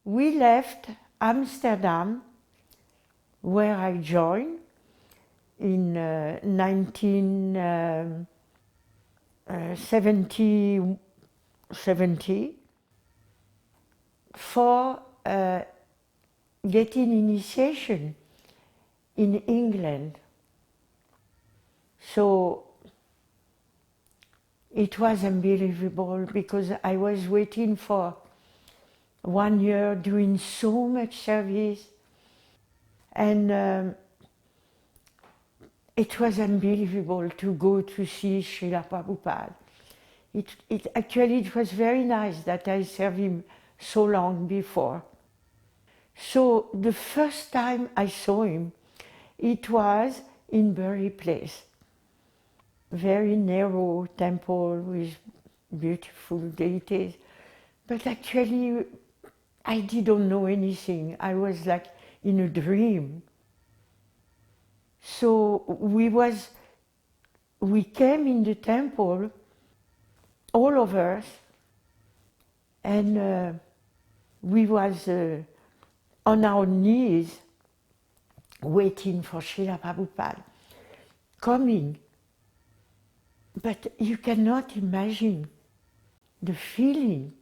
We left Amsterdam, where I joined in 1970 for getting initiation in England. So it was unbelievable because I was waiting for 1 year doing so much service, and it was unbelievable to go to see Srila Prabhupada. It was very nice that I served him so long before. So the first time I saw him, it was in Bury Place. Very narrow temple with beautiful deities. But actually, I didn't know anything. I was like in a dream. So we came in the temple, all of us, and we was on our knees waiting for Srila Prabhupada coming. But you cannot imagine the feeling.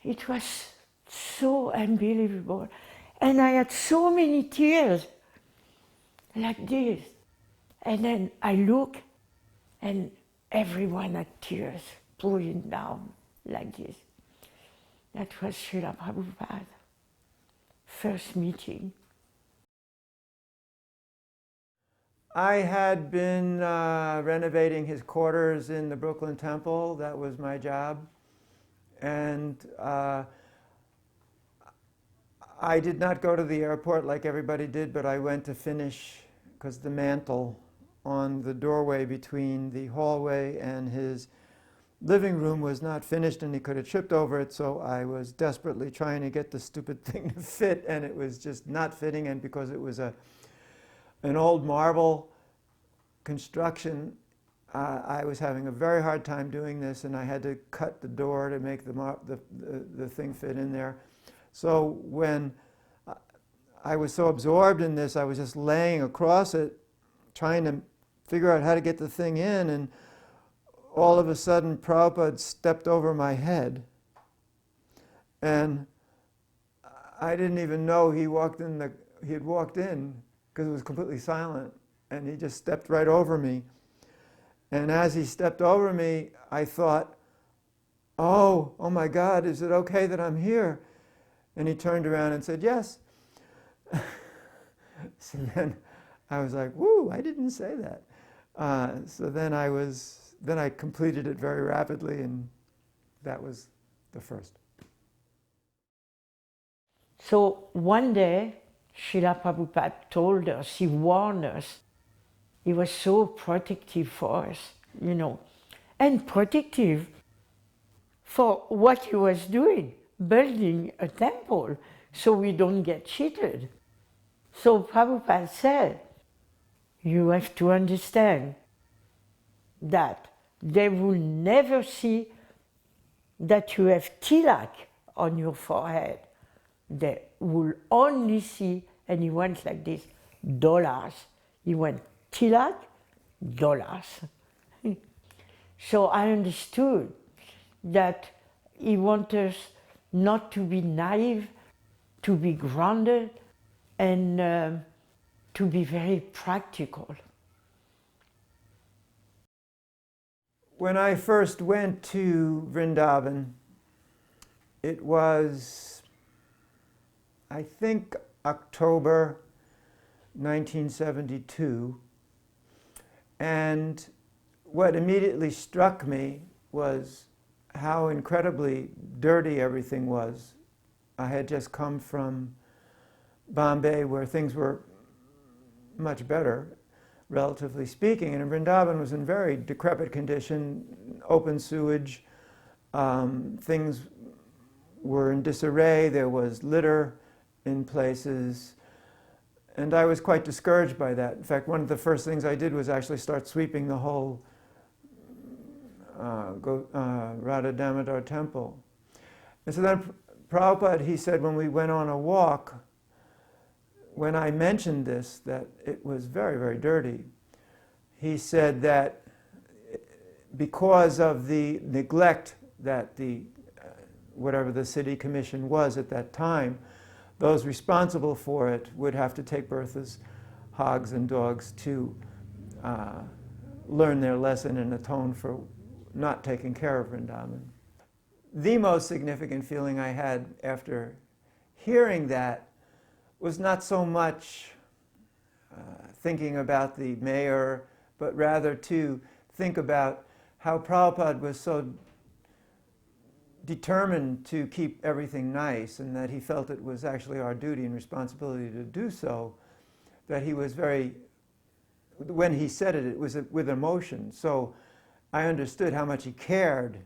It was so unbelievable. And I had so many tears, like this. And then I look, and everyone had tears pouring down, like this. That was Srila Prabhupada, first meeting. I had been renovating his quarters in the Brooklyn Temple. That was my job. And I did not go to the airport like everybody did, but I went to finish, because the mantle on the doorway between the hallway and his living room was not finished, and he could have tripped over it, so I was desperately trying to get the stupid thing to fit, and it was just not fitting, and because it was an old marble construction, I was having a very hard time doing this, and I had to cut the door to make the thing fit in there. So when I was so absorbed in this, I was just laying across it, trying to figure out how to get the thing in, and all of a sudden Prabhupada stepped over my head, and I didn't even know he had walked in because it was completely silent, and he just stepped right over me. And as he stepped over me, I thought, oh my God, is it okay that I'm here? And he turned around and said, yes. So then I was like, woo, I didn't say that. So then I completed it very rapidly, and that was the first. So one day, Srila Prabhupada told us, he warned us. He was so protective for us, and protective for what he was doing, building a temple, so we don't get cheated. So Prabhupada said, you have to understand that they will never see that you have tilak on your forehead. They will only see, and he went like this, dollars. He went tilak, dollars. So I understood that he wants us not to be naive, to be grounded, and to be very practical. When I first went to Vrindavan, it was, I think, October 1972. And what immediately struck me was how incredibly dirty everything was. I had just come from Bombay, where things were much better. relatively speaking. And Vrindavan was in very decrepit condition, open sewage, things were in disarray, there was litter in places, and I was quite discouraged by that. In fact, one of the first things I did was actually start sweeping the whole Radha Damodar temple. And so then Prabhupada, he said when we went on a walk, when I mentioned this, that it was very, very dirty, he said that because of the neglect that the whatever the city commission was at that time, those responsible for it would have to take Bertha's hogs and dogs to learn their lesson and atone for not taking care of Vrindavan. The most significant feeling I had after hearing that was not so much thinking about the mayor, but rather to think about how Prabhupada was so determined to keep everything nice, and that he felt it was actually our duty and responsibility to do so, that he was very, when he said it, it was with emotion. So I understood how much he cared,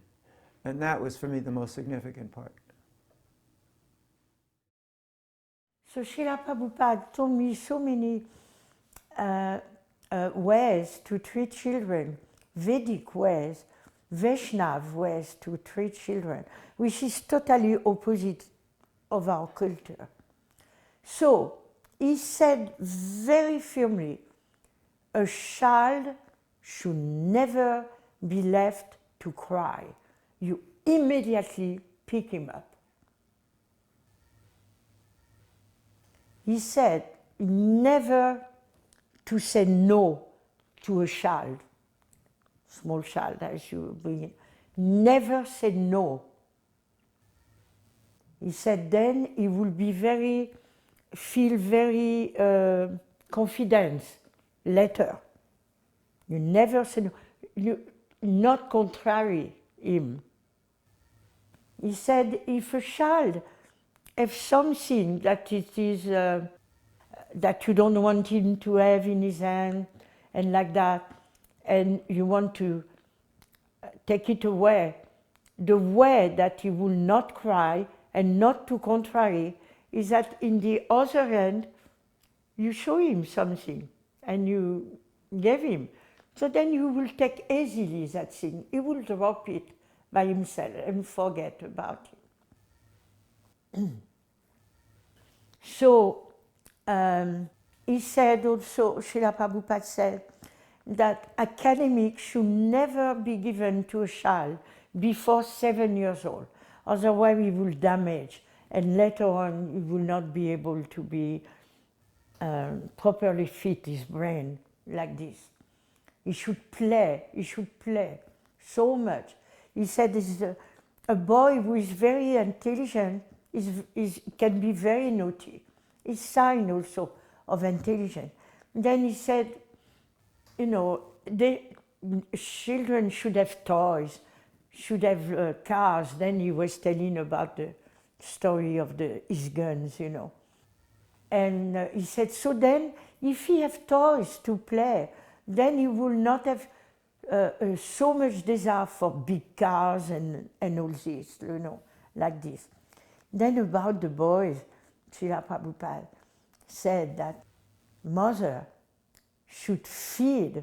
and that was for me the most significant part. So Srila Prabhupada told me so many ways to treat children, Vedic ways, Vaishnav ways to treat children, which is totally opposite of our culture. So he said very firmly, a child should never be left to cry. You immediately pick him up. He said never to say no to a child, small child as you bring it. Never say no. He said then he will be feel very confident later. You never say no. You not contrary him. He said if a child have something that it is that you don't want him to have in his hand and like that, and you want to take it away, the way that he will not cry and not too contrary is that in the other hand you show him something and you give him. So then you will take easily that thing. He will drop it by himself and forget about it. So he said also, Srila Prabhupada said, that academics should never be given to a child before 7 years old. Otherwise he will damage, and later on he will not be able to be properly fit his brain like this. He should play so much. He said a boy who is very intelligent can be very naughty. It's a sign also of intelligence. Then he said, you know, children should have toys, should have cars. Then he was telling about the story of his guns, you know. And he said, so then if he have toys to play, then he will not have so much desire for big cars and all this, you know, like this. Then about the boys, Srila Prabhupada said that mother should feed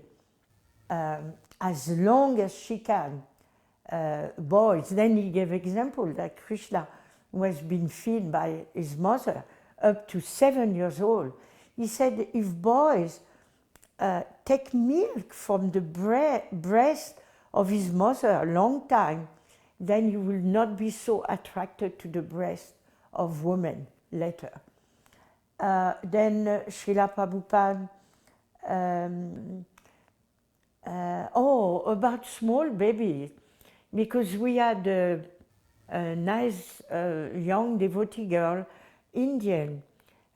as long as she can boys. Then he gave example that Krishna was being fed by his mother up to 7 years old. He said if boys take milk from the breast of his mother a long time, then he will not be so attracted to the breast of women later. Then Srila Prabhupada, about small babies, because we had a nice young devotee girl, Indian,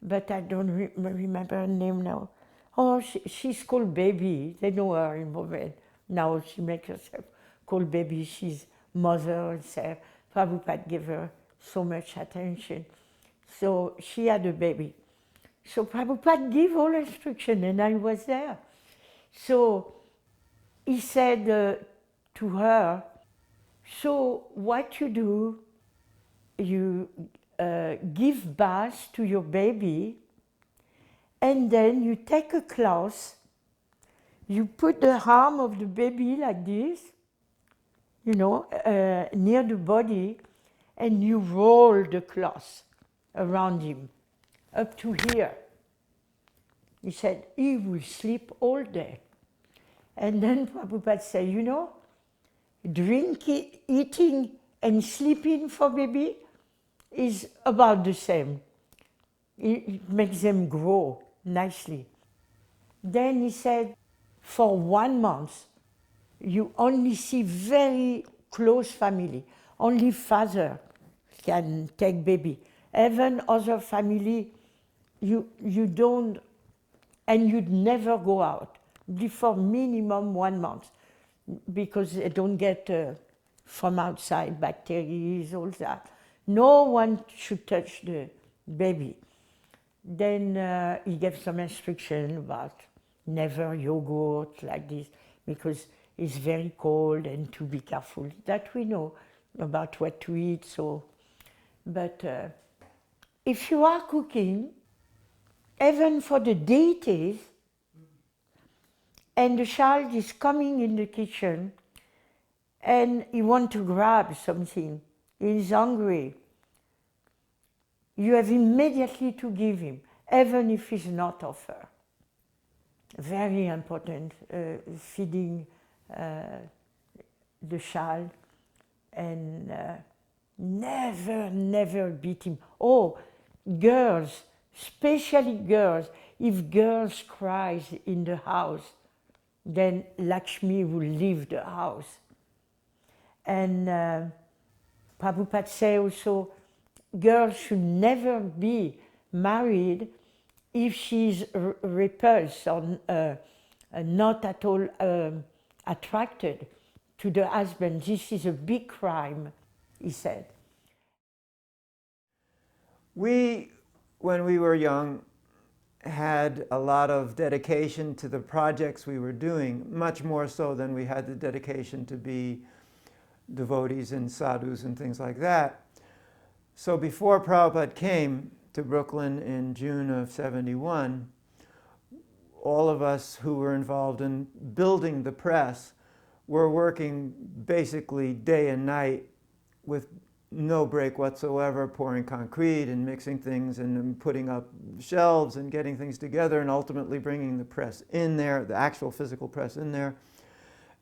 but I don't remember her name now. Oh, she's called Baby. They know her in Bombay. Now she makes herself called Baby. She's mother herself. Prabhupada gave her so much attention. So she had a baby. So Prabhupada gave all instruction, and I was there. So he said to her, so what you do, you give bath to your baby, and then you take a cloth, you put the arm of the baby like this, you know, near the body, and you roll the cloth around him, up to here. He said, he will sleep all day. And then Prabhupada said, you know, drinking, eating, and sleeping for baby is about the same. It makes them grow nicely. Then he said, for 1 month, you only see very close family. Only father can take baby. Even other family, you don't, and you'd never go out before minimum 1 month, because they don't get from outside bacteria, all that. No one should touch the baby. Then he gave some instruction about never yogurt like this, because it's very cold and to be careful. That we know about what to eat. So, but if you are cooking, even for the deities, and the child is coming in the kitchen and he wants to grab something, he's hungry, you have immediately to give him, even if he's not offered. Very important, feeding the child, and never beat him. Oh, girls, especially girls, if girls cries in the house, then Lakshmi will leave the house. And Prabhupada says also, girls should never be married if she's repulsed or not at all attracted to the husband. This is a big crime, he said. We, when we were young, had a lot of dedication to the projects we were doing, much more so than we had the dedication to be devotees and sadhus and things like that. So before Prabhupada came to Brooklyn in June of '71, all of us who were involved in building the press were working basically day and night with no break whatsoever, pouring concrete and mixing things and putting up shelves and getting things together and ultimately bringing the press in there, the actual physical press in there,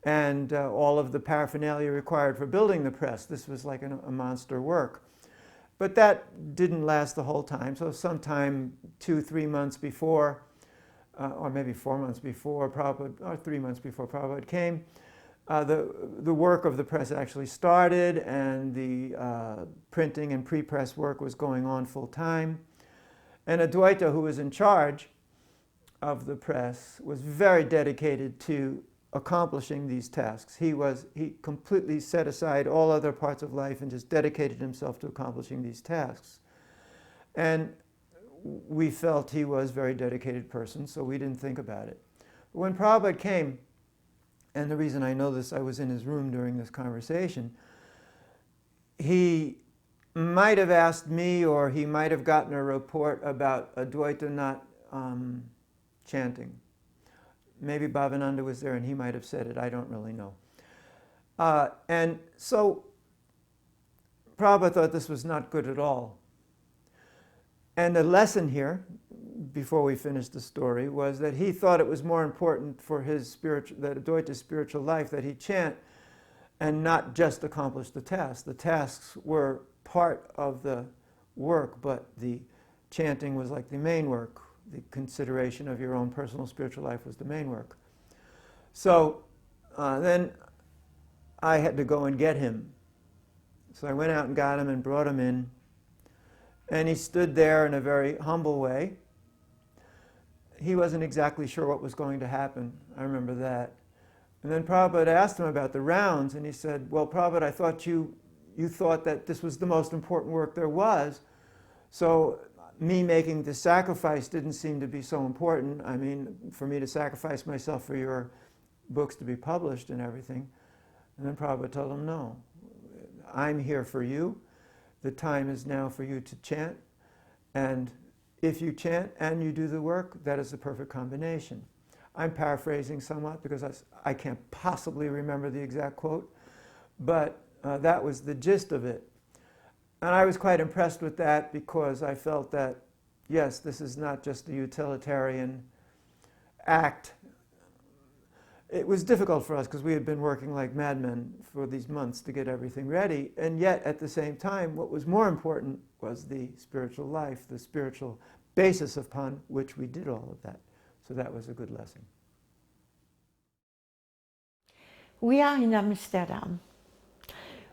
and all of the paraphernalia required for building the press. This was like a monster work. But that didn't last the whole time. So sometime 2-3 months before, or maybe 4 months before Prabhupada, or 3 months before Prabhupada came, the work of the press actually started, and the printing and pre-press work was going on full time. And Advaita, who was in charge of the press, was very dedicated to accomplishing these tasks. He completely set aside all other parts of life and just dedicated himself to accomplishing these tasks. And we felt he was a very dedicated person, so we didn't think about it. But when Prabhupada came, and the reason I know this, I was in his room during this conversation, he might have asked me, or he might have gotten a report about Advaita not chanting. Maybe Bhavananda was there and he might have said it, I don't really know. And so Prabhupada thought this was not good at all. And the lesson here, before we finish the story, was that he thought it was more important for his spiritual, that Advaita's spiritual life, that he chant and not just accomplish the tasks. The tasks were part of the work, but the chanting was like the main work. The consideration of your own personal spiritual life was the main work. So then I had to go and get him. So I went out and got him and brought him in. And he stood there in a very humble way. He wasn't exactly sure what was going to happen. I remember that. And then Prabhupada asked him about the rounds, and he said, well, Prabhupada, I thought you thought that this was the most important work there was. So me making the sacrifice didn't seem to be so important. I mean, for me to sacrifice myself for your books to be published and everything. And then Prabhupada told him, no, I'm here for you. The time is now for you to chant. And if you chant and you do the work, that is the perfect combination. I'm paraphrasing somewhat because I can't possibly remember the exact quote, but that was the gist of it. And I was quite impressed with that because I felt that, yes, this is not just a utilitarian act. It was difficult for us because we had been working like madmen for these months to get everything ready. And yet, at the same time, what was more important was the spiritual life, the spiritual basis upon which we did all of that. So that was a good lesson. We are in Amsterdam.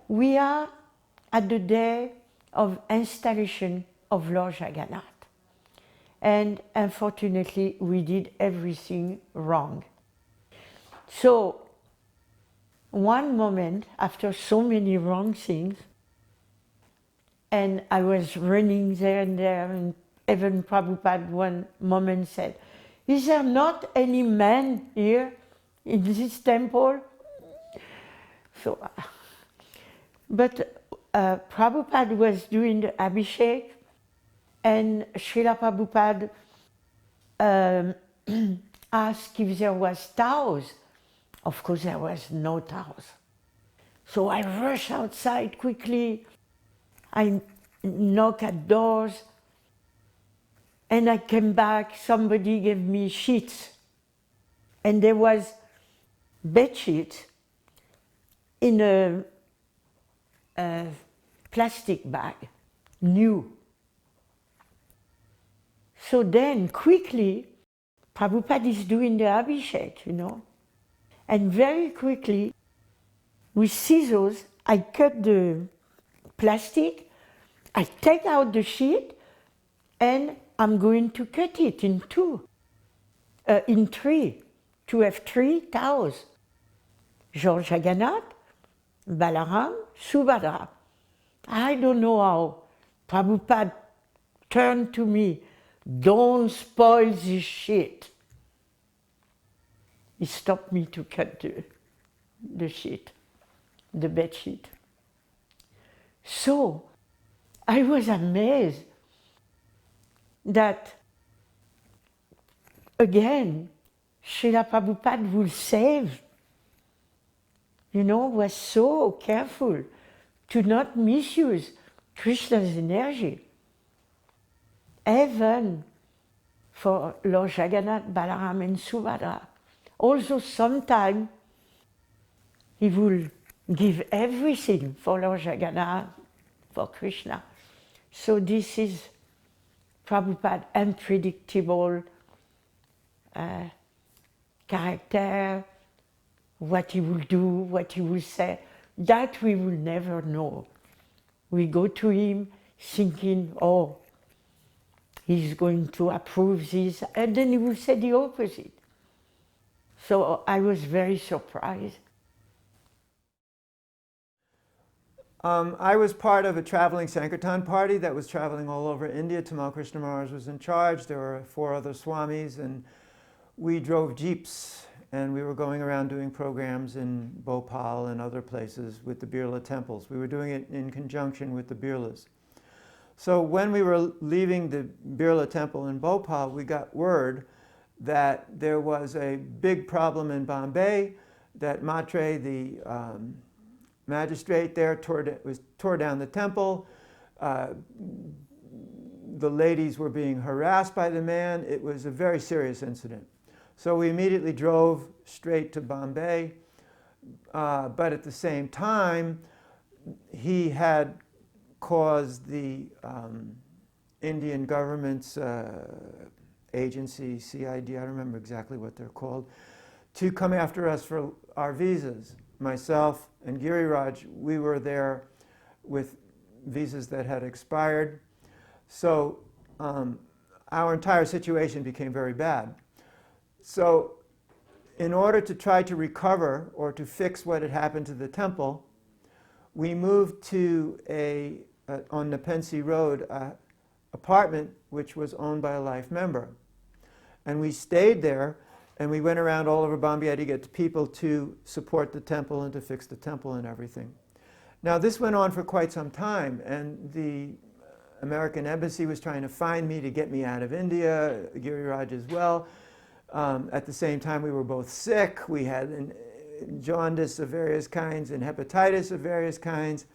We are at the day of installation of Lord Jagannath. And unfortunately, we did everything wrong. So, one moment, after so many wrong things, and I was running there and there, and even Prabhupada one moment said, "Is there not any man here in this temple?" So, but Prabhupada was doing the Abhishek, and Srila Prabhupada asked if there was towels. Of course, there was no towels. So I rushed outside quickly. I knocked at doors, and I came back. Somebody gave me sheets, and there was bed sheets in a plastic bag, new. So then, quickly, Prabhupada is doing the Abhishek, you know. And very quickly, with scissors, I cut the plastic, I take out the sheet, and I'm going to cut it in three, to have 3 towels. Lord Jagannath, Balaram, Subhadra. I don't know how. Prabhupada turned to me, "Don't spoil this sheet." He stopped me to cut the sheet, the bed sheet. So I was amazed that, again, Srila Prabhupada will save, you know, was so careful to not misuse Krishna's energy. Even for Lord Jagannath, Balaram and Subhadra. Also sometimes he will give everything for Lord Jagannath, for Krishna. So this is Prabhupada unpredictable character, what he will do, what he will say, that we will never know. We go to him thinking, oh, he's going to approve this, and then he will say the opposite. So I was very surprised. I was part of a traveling Sankirtan party that was traveling all over India. Tamal Krishna Maharaj was in charge. There were 4 other Swamis, and we drove jeeps, and we were going around doing programs in Bhopal and other places with the Birla temples. We were doing it in conjunction with the Birlas. So when we were leaving the Birla temple in Bhopal, we got word that there was a big problem in Bombay, that Matre, the magistrate there, tore down the temple. The ladies were being harassed by the man. It was a very serious incident. So we immediately drove straight to Bombay, but at the same time, he had caused the Indian government's agency, CID, I don't remember exactly what they're called, to come after us for our visas. Myself and Giriraj, we were there with visas that had expired. So our entire situation became very bad. So in order to try to recover or to fix what had happened to the temple, we moved to on Nepensi Road, apartment which was owned by a life member. And we stayed there, and we went around all over Bombay to get people to support the temple and to fix the temple and everything. Now, this went on for quite some time, and the American embassy was trying to find me to get me out of India, Giriraj as well. At the same time, we were both sick. We had jaundice of various kinds and hepatitis of various kinds.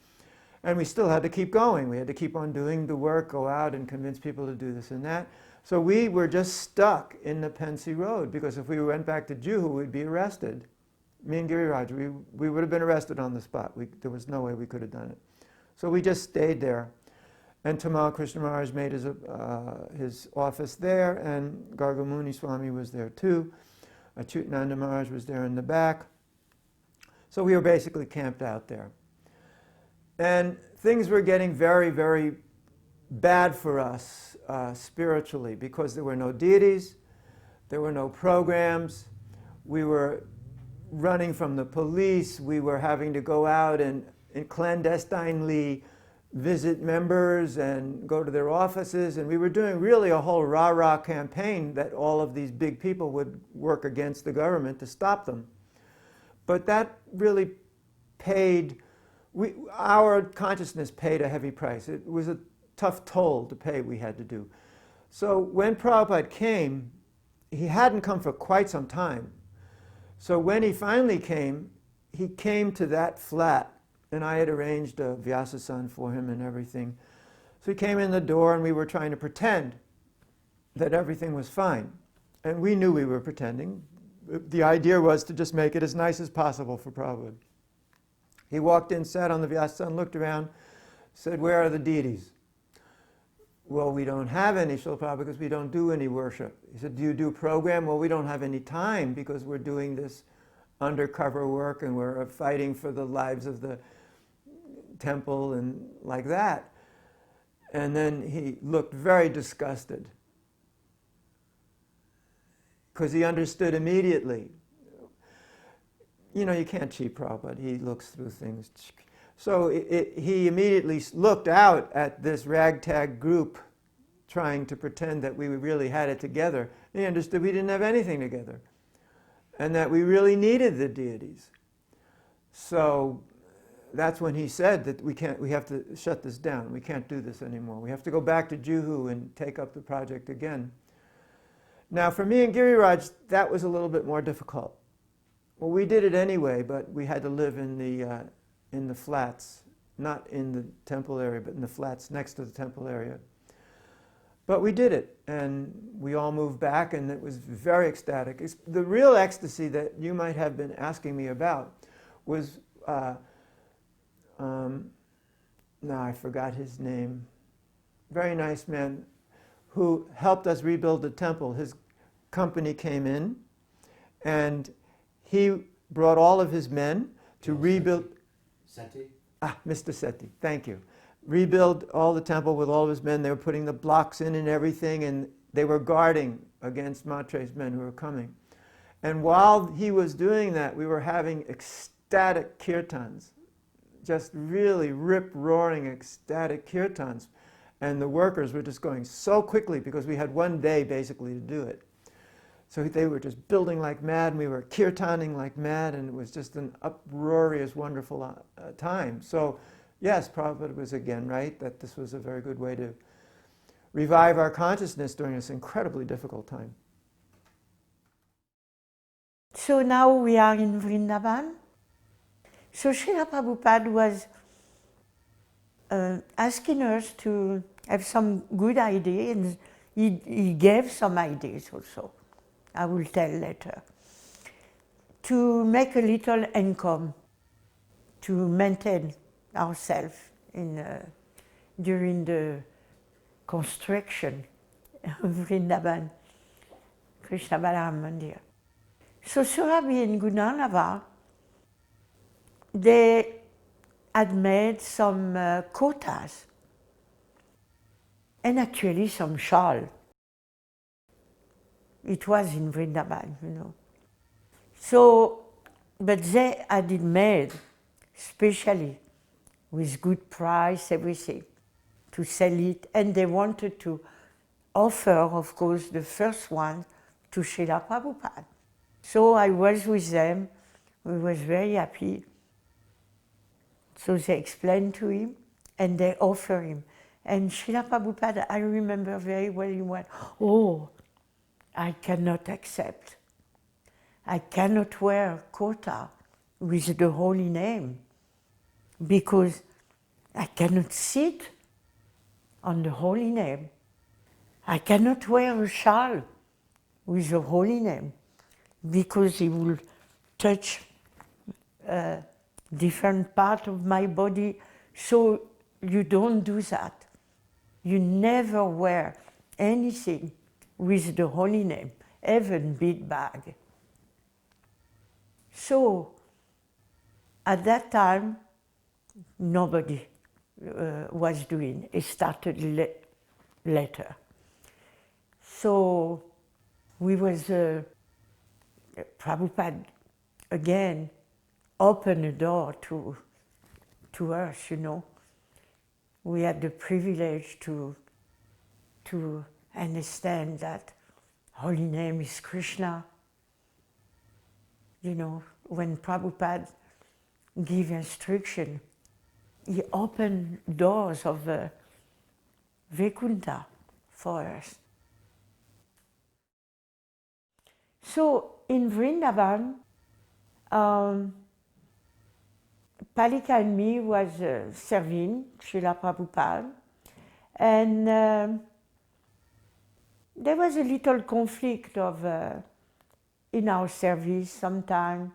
And we still had to keep going. We had to keep on doing the work, go out and convince people to do this and that. So we were just stuck in the Pensy Road, because if we went back to Juhu, we'd be arrested. Me and Giriraj, we would have been arrested on the spot. There was no way we could have done it. So we just stayed there. And Tamal Krishna Maharaj made his office there, and Gargamuni Swami was there too. Achyutananda Maharaj was there in the back. So we were basically camped out there. And things were getting very, very bad for us spiritually, because there were no deities, there were no programs, we were running from the police, we were having to go out and clandestinely visit members and go to their offices, and we were doing really a whole rah-rah campaign that all of these big people would work against the government to stop them. But that really paid, our consciousness paid a heavy price. It was a tough toll to pay we had to do. So when Prabhupada came, he hadn't come for quite some time. So when he finally came, he came to that flat, and I had arranged a Vyasasan for him and everything. So he came in the door, and we were trying to pretend that everything was fine. And we knew we were pretending. The idea was to just make it as nice as possible for Prabhupada. He walked in, sat on the Vyasasan, looked around, said, "Where are the deities?" "Well, we don't have any, Srila Prabhupada, because we don't do any worship." He said, "Do you do program?" "Well, we don't have any time because we're doing this undercover work and we're fighting for the lives of the temple and like that." And then he looked very disgusted, because he understood immediately. You know, you can't cheat Prabhupada. He looks through things. So he immediately looked out at this ragtag group trying to pretend that we really had it together. He understood we didn't have anything together, and that we really needed the deities. So that's when he said that we have to shut this down. We can't do this anymore. We have to go back to Juhu and take up the project again. Now, for me and Giriraj, that was a little bit more difficult. Well, we did it anyway, but we had to live in the flats, not in the temple area, but in the flats next to the temple area. But we did it, and we all moved back, and it was very ecstatic. The real ecstasy that you might have been asking me about was, now I forgot his name, very nice man who helped us rebuild the temple. His company came in, and he brought all of his men to rebuild. Seti? Mr. Seti, thank you. Rebuild all the temple with all of his men. They were putting the blocks in and everything, and they were guarding against Matre's men who were coming. And while he was doing that, we were having ecstatic kirtans, just really rip-roaring ecstatic kirtans. And the workers were just going so quickly because we had one day basically to do it. So they were just building like mad, and we were kirtaning like mad, and it was just an uproarious, wonderful time. So yes, Prabhupada was again right, that this was a very good way to revive our consciousness during this incredibly difficult time. So now we are in Vrindavan. So Srila Prabhupada was asking us to have some good ideas, and he gave some ideas also. I will tell later. To make a little income, to maintain ourselves during the construction of Vrindavan, Krishna Balaram Mandir. So Surabhi and Gunanava, they had made some quotas, and actually some shawl. It was in Vrindavan, you know. So, but they had it made specially with good price, everything, to sell it, and they wanted to offer, of course, the first one to Srila Prabhupada. So I was with them, we was very happy. So they explained to him, and they offer him. And Srila Prabhupada, I remember very well, he went, "Oh, I cannot accept. I cannot wear kurta with the holy name because I cannot sit on the holy name. I cannot wear a shawl with the holy name because it will touch a different part of my body. So you don't do that. You never wear anything with the holy name, even bead bag." So at that time, nobody was doing. It started later. So we was, Prabhupada again opened a door to us, you know. We had the privilege to understand that holy name is Krishna. You know, when Prabhupada gave instruction, he opened doors of Vaikuntha for us. So in Vrindavan, Palika and me was serving Srila Prabhupada, and there was a little conflict of in our service sometime.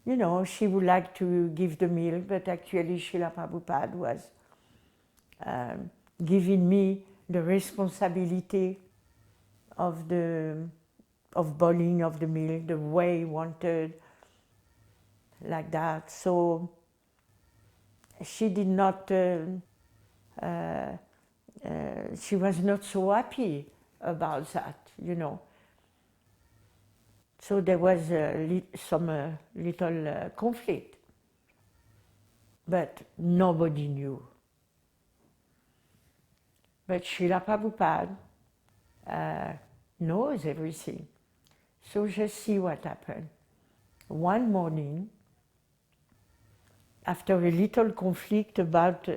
You know, she would like to give the meal, but actually Srila Prabhupada was giving me the responsibility of boiling of the meal the way he wanted, like that. So she did not, she was not so happy about that, you know. So there was some little conflict, but nobody knew. But Srila Prabhupada knows everything. So just see what happened. One morning, after a little conflict about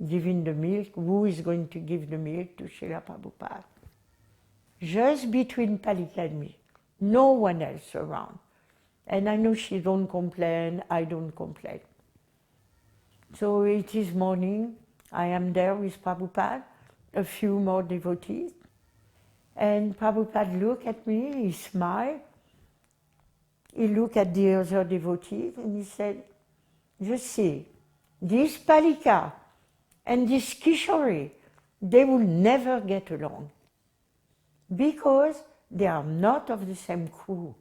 giving the milk, who is going to give the milk to Srila Prabhupada, just between Palika and me, no one else around. And I know she don't complain, I don't complain. So it is morning, I am there with Prabhupada, a few more devotees, and Prabhupada looked at me, he smiled, he looked at the other devotees and he said, "You see, this Palika and this Kishori, they will never get along because they are not of the same crew."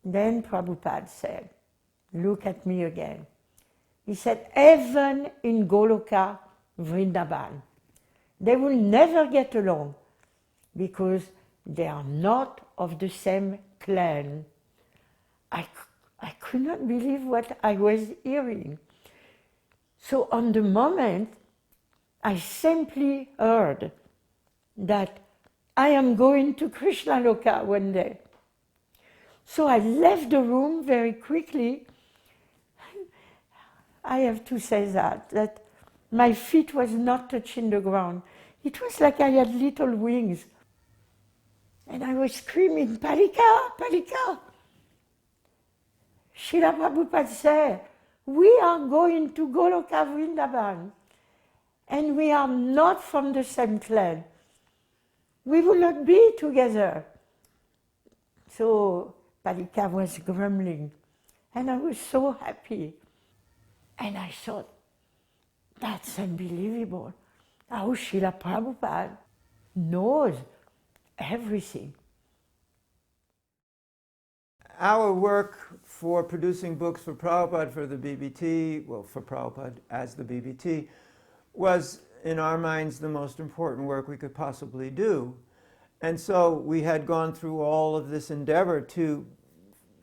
Then Prabhupada said, look at me again. He said, "Even in Goloka, Vrindavan, they will never get along because they are not of the same clan." I could not believe what I was hearing. So on the moment, I simply heard that I am going to Krishna Loka one day. So I left the room very quickly. I have to say that my feet was not touching the ground. It was like I had little wings. And I was screaming, "Palika, Palika!" Srila Prabhupada said, "We are going to Goloka Vrindavan, and we are not from the same clan. We will not be together." So Palika was grumbling, and I was so happy. And I thought, that's unbelievable, how Srila Prabhupada knows everything. Our work for producing books for Prabhupada for the BBT, well, for Prabhupada as the BBT, was in our minds the most important work we could possibly do. And so we had gone through all of this endeavor to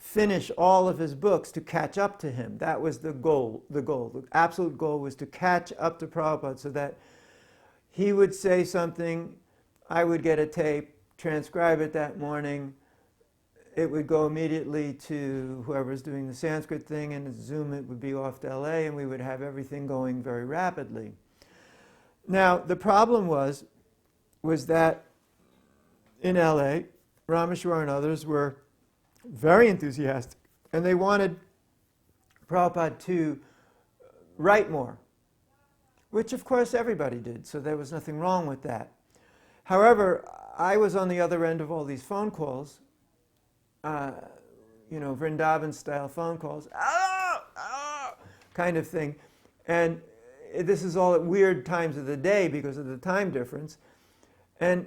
finish all of his books to catch up to him. That was the goal. The absolute goal was to catch up to Prabhupada so that he would say something, I would get a tape, transcribe it that morning. It would go immediately to whoever's doing the Sanskrit thing, and Zoom it would be off to LA, and we would have everything going very rapidly. Now, the problem was that in LA, Rameshwar and others were very enthusiastic, and they wanted Prabhupada to write more, which of course everybody did, so there was nothing wrong with that. However, I was on the other end of all these phone calls, Vrindavan-style phone calls, kind of thing. And this is all at weird times of the day because of the time difference. And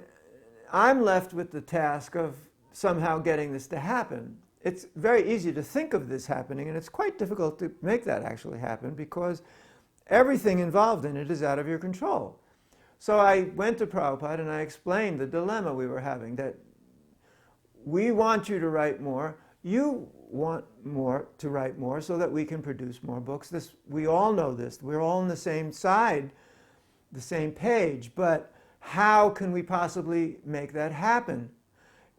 I'm left with the task of somehow getting this to happen. It's very easy to think of this happening, and it's quite difficult to make that actually happen because everything involved in it is out of your control. So I went to Prabhupada and I explained the dilemma we were having, that we want you to write more, you want to write more so that we can produce more books. We all know this. We're all on the same side, the same page, but how can we possibly make that happen?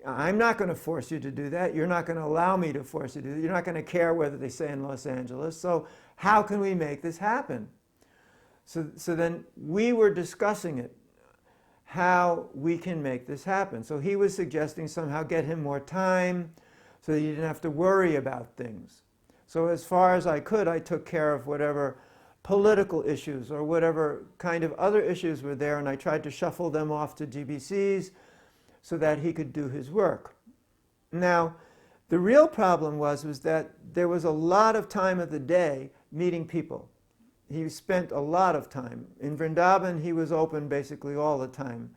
I'm not going to force you to do that. You're not going to allow me to force you to do that. You're not going to care whether they say in Los Angeles. So how can we make this happen? So then we were discussing it, how we can make this happen. So he was suggesting somehow get him more time so that he didn't have to worry about things. So as far as I could, I took care of whatever political issues or whatever kind of other issues were there, and I tried to shuffle them off to GBCs so that he could do his work. Now, the real problem was that there was a lot of time of the day meeting people. He spent a lot of time. In Vrindavan, he was open basically all the time.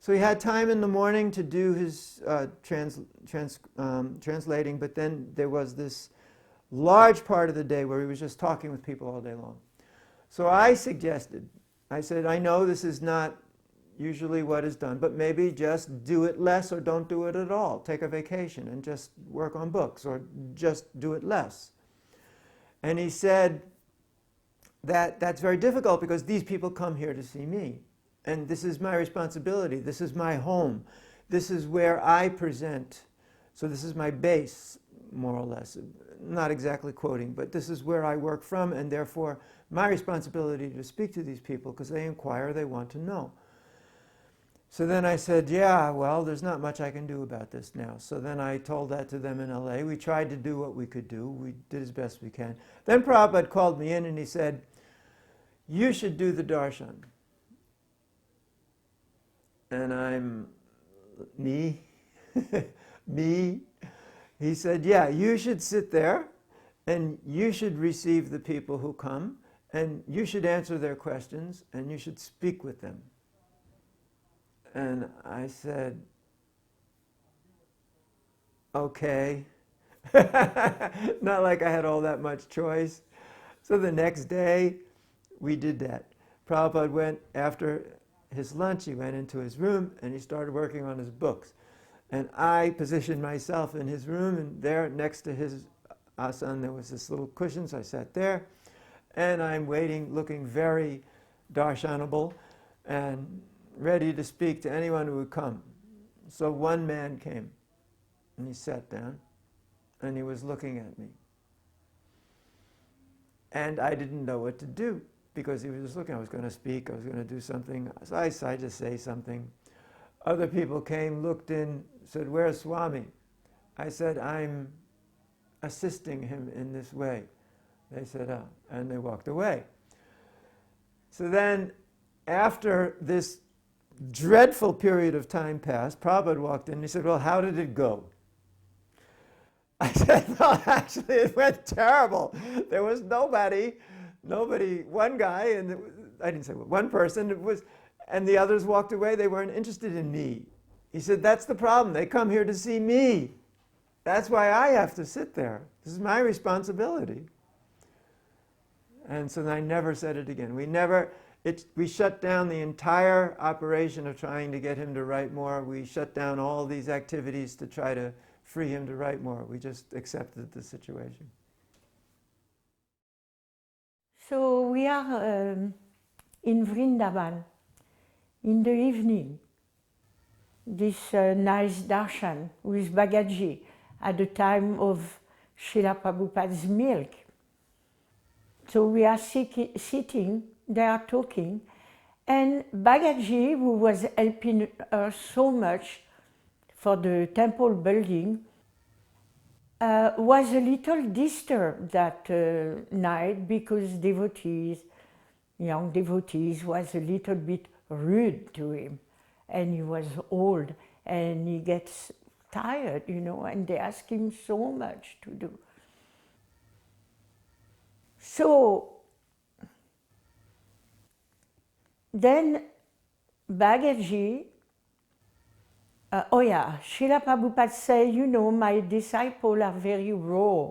So he had time in the morning to do his translating, but then there was this large part of the day where he was just talking with people all day long. So I said, I know this is not usually what is done, but maybe just do it less or don't do it at all. Take a vacation and just work on books, or just do it less. And he said, that's very difficult because these people come here to see me. And this is my responsibility. This is my home. This is where I present. So this is my base, more or less. Not exactly quoting, but this is where I work from, and therefore my responsibility to speak to these people because they inquire, they want to know. So then I said, yeah, well, there's not much I can do about this now. So then I told that to them in LA. We tried to do what we could do. We did as best we can. Then Prabhupada called me in and he said, you should do the darshan. And I'm, me? Me? He said, yeah, you should sit there and you should receive the people who come and you should answer their questions and you should speak with them. And I said, okay. Not like I had all that much choice. So the next day, we did that. Prabhupada went, after his lunch, he went into his room and he started working on his books. And I positioned myself in his room, and there next to his asana there was this little cushion, so I sat there. And I'm waiting, looking very darshanable and ready to speak to anyone who would come. So one man came, and he sat down, and he was looking at me. And I didn't know what to do, because he was just looking. I was going to speak, I was going to do something, so I decided to say something. Other people came, looked in, said, where's Swami? I said, I'm assisting him in this way. They said, oh, and they walked away. So then, after this dreadful period of time passed, Prabhupada walked in and he said, well, how did it go? I said, well, actually, it went terrible. There was nobody, one guy, and I didn't say one person, and the others walked away. They weren't interested in me. He said, that's the problem. They come here to see me. That's why I have to sit there. This is my responsibility. And so I never said it again. we shut down the entire operation of trying to get him to write more. We shut down all these activities to try to free him to write more. We just accepted the situation. So we are in Vrindavan in the evening. This nice darshan with Bhagavad at the time of Srila Prabhupada's milk. So we are sitting, they are talking, and Bhagavad, who was helping us so much for the temple building, was a little disturbed that night because young devotees, was a little bit rude to him. And he was old, and he gets tired, and they ask him so much to do. So then Bhagavad, Srila Prabhupada said, my disciples are very raw.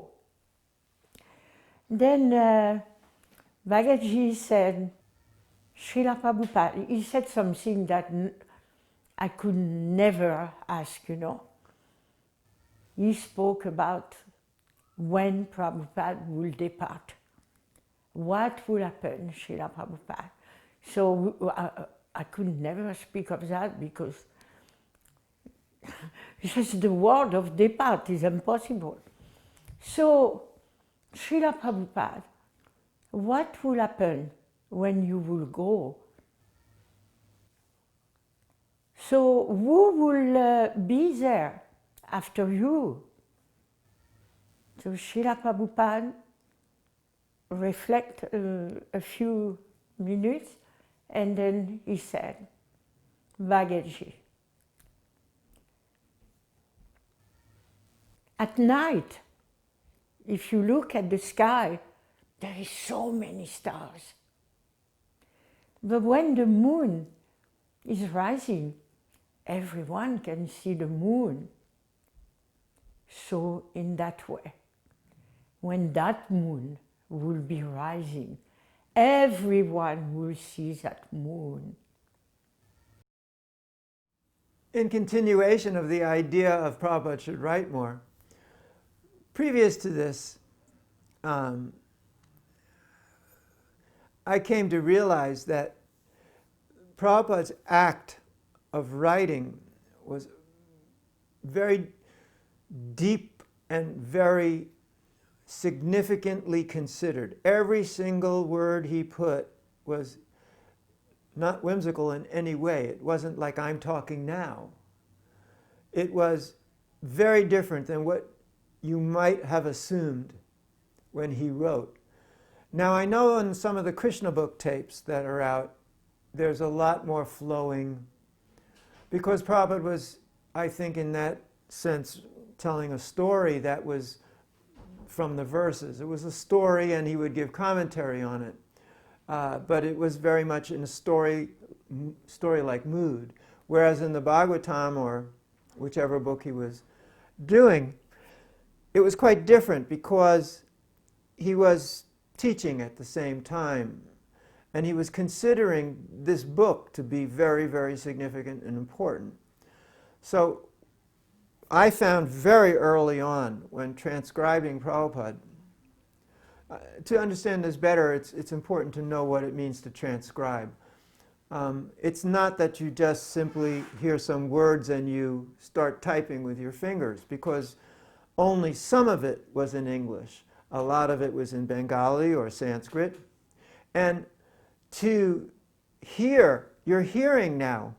Then Bhagavad said, Srila Prabhupada, he said something that I could never ask, He spoke about when Prabhupada will depart. What will happen, Srila Prabhupada? So I could never speak of that because just the word of depart is impossible. So, Srila Prabhupada, what will happen when you will go? So who will be there after you? So Srila Prabhupada reflect a few minutes, and then he said, Bhagavad, at night, if you look at the sky, there is so many stars. But when the moon is rising, everyone can see the moon. So in that way, when that moon will be rising, everyone will see that moon. In continuation of the idea of Prabhupada should write more, previous to this, I came to realize that Prabhupada's act of writing was very deep and very significantly considered. Every single word he put was not whimsical in any way. It wasn't like I'm talking now. It was very different than what you might have assumed when he wrote. Now I know in some of the Krishna book tapes that are out, there's a lot more flowing, because Prabhupada was, I think in that sense, telling a story that was from the verses. It was a story and he would give commentary on it. But it was very much in a story-like mood. Whereas in the Bhagavatam, or whichever book he was doing, it was quite different because he was teaching at the same time. And he was considering this book to be very, very significant and important. So I found very early on, when transcribing Prabhupada, to understand this better, it's important to know what it means to transcribe. It's not that you just simply hear some words and you start typing with your fingers, because only some of it was in English. A lot of it was in Bengali or Sanskrit. And to hear, you're hearing now.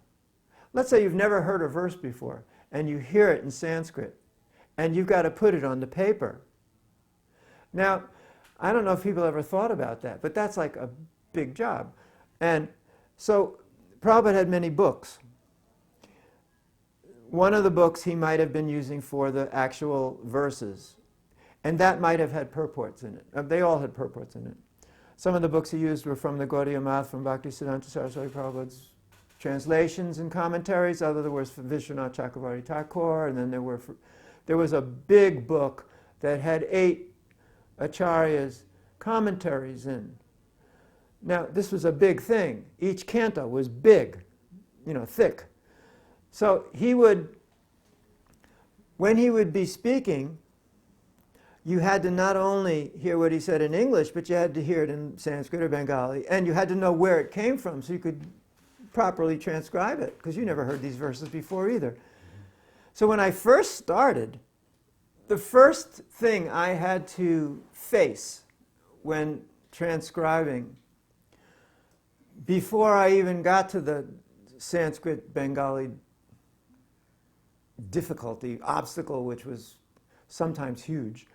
Let's say you've never heard a verse before, and you hear it in Sanskrit, and you've got to put it on the paper. Now, I don't know if people ever thought about that, but that's like a big job. And so Prabhupada had many books. One of the books he might have been using for the actual verses, and that might have had purports in it. They all had purports in it. Some of the books he used were from the Gaudiya Math, from Bhaktisiddhanta Saraswati Prabhupada's translations and commentaries. Other was from Vishwanath Chakravarti Thakur, and then there was a big book that had 8 acharyas' commentaries in. Now, this was a big thing. Each canto was big, thick. So when he would be speaking, you had to not only hear what he said in English, but you had to hear it in Sanskrit or Bengali, and you had to know where it came from so you could properly transcribe it, because you never heard these verses before either. So when I first started, the first thing I had to face when transcribing, before I even got to the Sanskrit Bengali difficulty, obstacle, which was sometimes huge,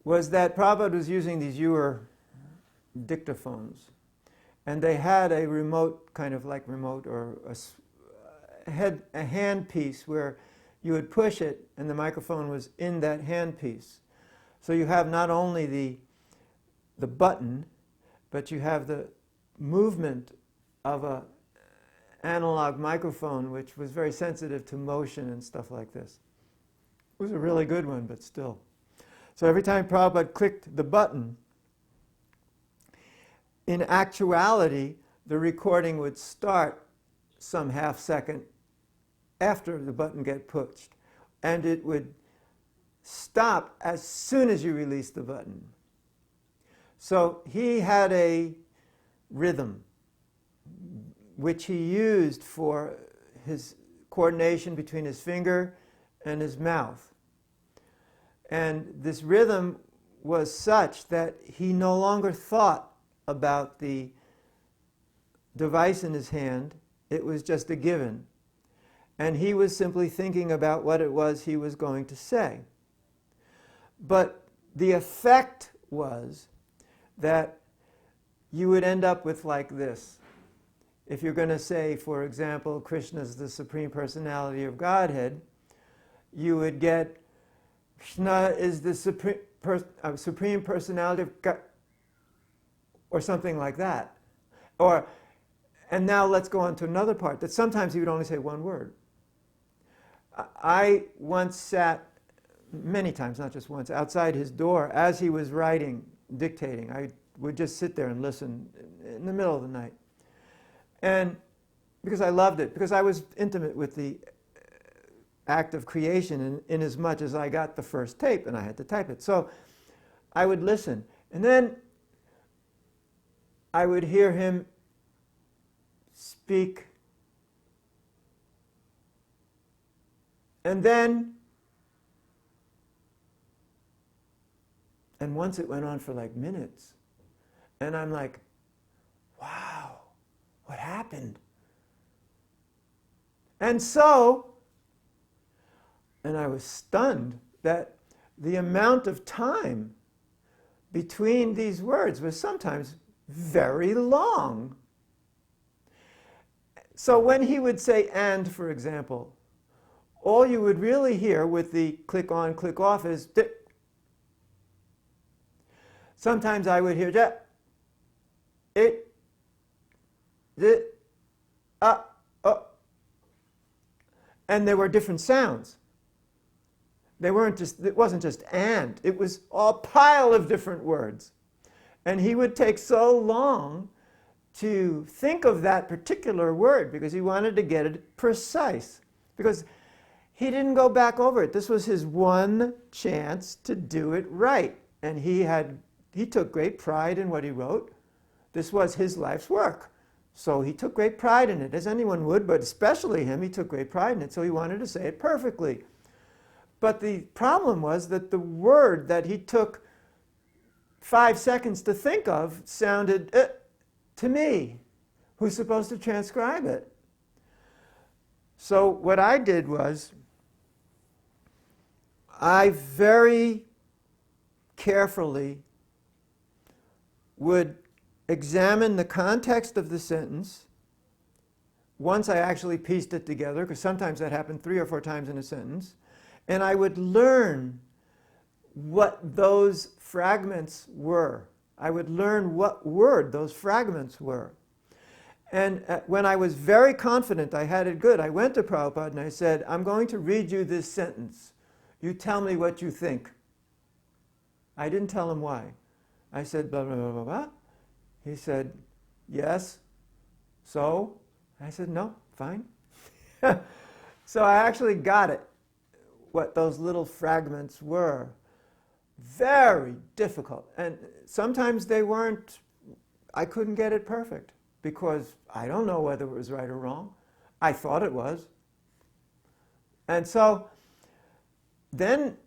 was that Prabhupada was using these Ewer dictaphones. And they had a remote, kind of like remote, or a hand piece where you would push it and the microphone was in that hand piece. So you have not only the button, but you have the movement of an analog microphone, which was very sensitive to motion and stuff like this. It was a really good one, but still. So every time Prabhupada clicked the button, in actuality, the recording would start some half second after the button get pushed, and it would stop as soon as you release the button. So he had a rhythm which he used for his coordination between his finger and his mouth. And this rhythm was such that he no longer thought about the device in his hand. It was just a given. And he was simply thinking about what it was he was going to say. But the effect was that you would end up with like this. If you're going to say, for example, Krishna is the Supreme Personality of Godhead, you would get Krishna is the Supreme Personality of God, or something like that. And now let's go on to another part, that sometimes he would only say one word. I once sat, many times, not just once, outside his door as he was writing, dictating. I would just sit there and listen in the middle of the night. And because I loved it, because I was intimate with the act of creation in as much as I got the first tape and I had to type it. So I would listen. And then I would hear him speak. And once it went on for like minutes. And I'm like, wow, what happened? And I was stunned that the amount of time between these words was sometimes very long. So when he would say "and," for example, all you would really hear with the click on, click off is dip. Sometimes I would hear that, it, dip, and there were different sounds. It wasn't just "and," it was a pile of different words. And he would take so long to think of that particular word because he wanted to get it precise. Because he didn't go back over it. This was his one chance to do it right. And he took great pride in what he wrote. This was his life's work. So he took great pride in it, as anyone would, but especially him, he took great pride in it. So he wanted to say it perfectly. But the problem was that the word that he took 5 seconds to think of sounded to me, who's supposed to transcribe it. So what I did was, I very carefully would examine the context of the sentence once I actually pieced it together, because sometimes that happened 3 or 4 times in a sentence, and I would learn what those fragments were. I would learn what word those fragments were. And when I was very confident I had it good, I went to Prabhupada and I said, I'm going to read you this sentence. You tell me what you think. I didn't tell him why. I said, blah, blah, blah, blah, blah. He said, yes. So? I said, no, fine. So I actually got it, what those little fragments were. Very difficult. And sometimes they weren't, I couldn't get it perfect because I don't know whether it was right or wrong. I thought it was. And so then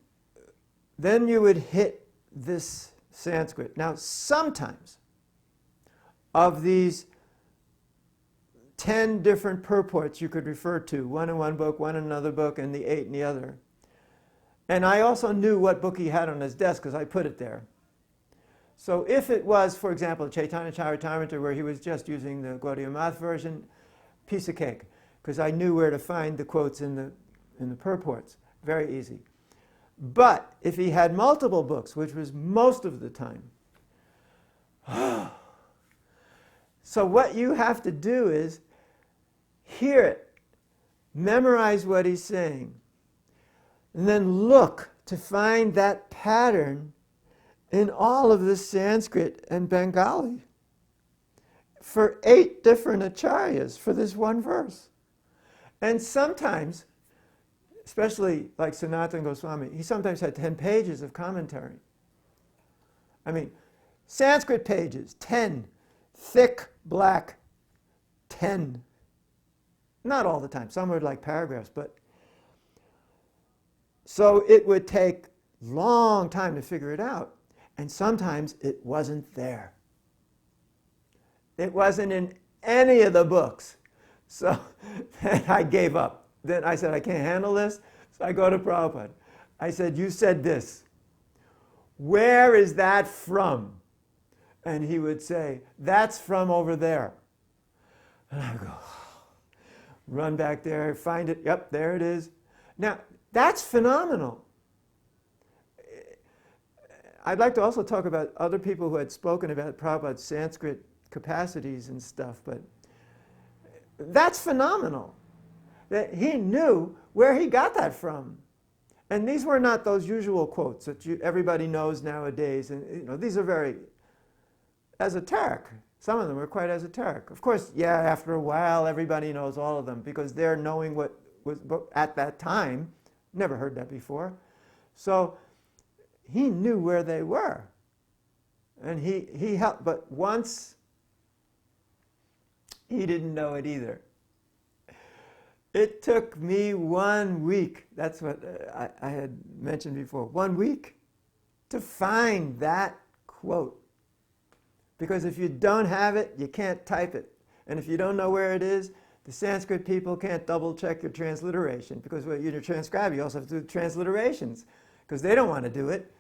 you would hit this Sanskrit. Now, sometimes of these 10 different purports you could refer to, one in one book, one in another book, and the 8 in the other. And I also knew what book he had on his desk because I put it there. So if it was, for example, Chaitanya Charitamrita, where he was just using the Gaudiya Math version, piece of cake, because I knew where to find the quotes in the purports. Very easy. But if he had multiple books, which was most of the time, so what you have to do is hear it, memorize what he's saying, and then look to find that pattern in all of the Sanskrit and Bengali for 8 different acharyas for this one verse. And sometimes, especially like Sanatana Goswami, he sometimes had 10 pages of commentary. I mean, Sanskrit pages, 10. Thick, black, 10. Not all the time. Some were like paragraphs, but so it would take long time to figure it out. And sometimes it wasn't there. It wasn't in any of the books. So then I gave up. Then I said, I can't handle this. So I go to Prabhupada. I said, you said this. Where is that from? And he would say, that's from over there. And I go, run back there, find it. Yep, there it is. Now, that's phenomenal. I'd like to also talk about other people who had spoken about Prabhupada's Sanskrit capacities and stuff, but that's phenomenal. That he knew where he got that from. And these were not those usual quotes that everybody knows nowadays. And these are very esoteric. Some of them are quite esoteric. Of course, yeah, after a while, everybody knows all of them because they're knowing what was at that time. Never heard that before. So he knew where they were. And he helped. But once, he didn't know it either. It took me 1 week. That's what I had mentioned before. 1 week to find that quote. Because if you don't have it, you can't type it. And if you don't know where it is, the Sanskrit people can't double check your transliteration. Because when you transcribe, you also have to do transliterations. Because they don't want to do it.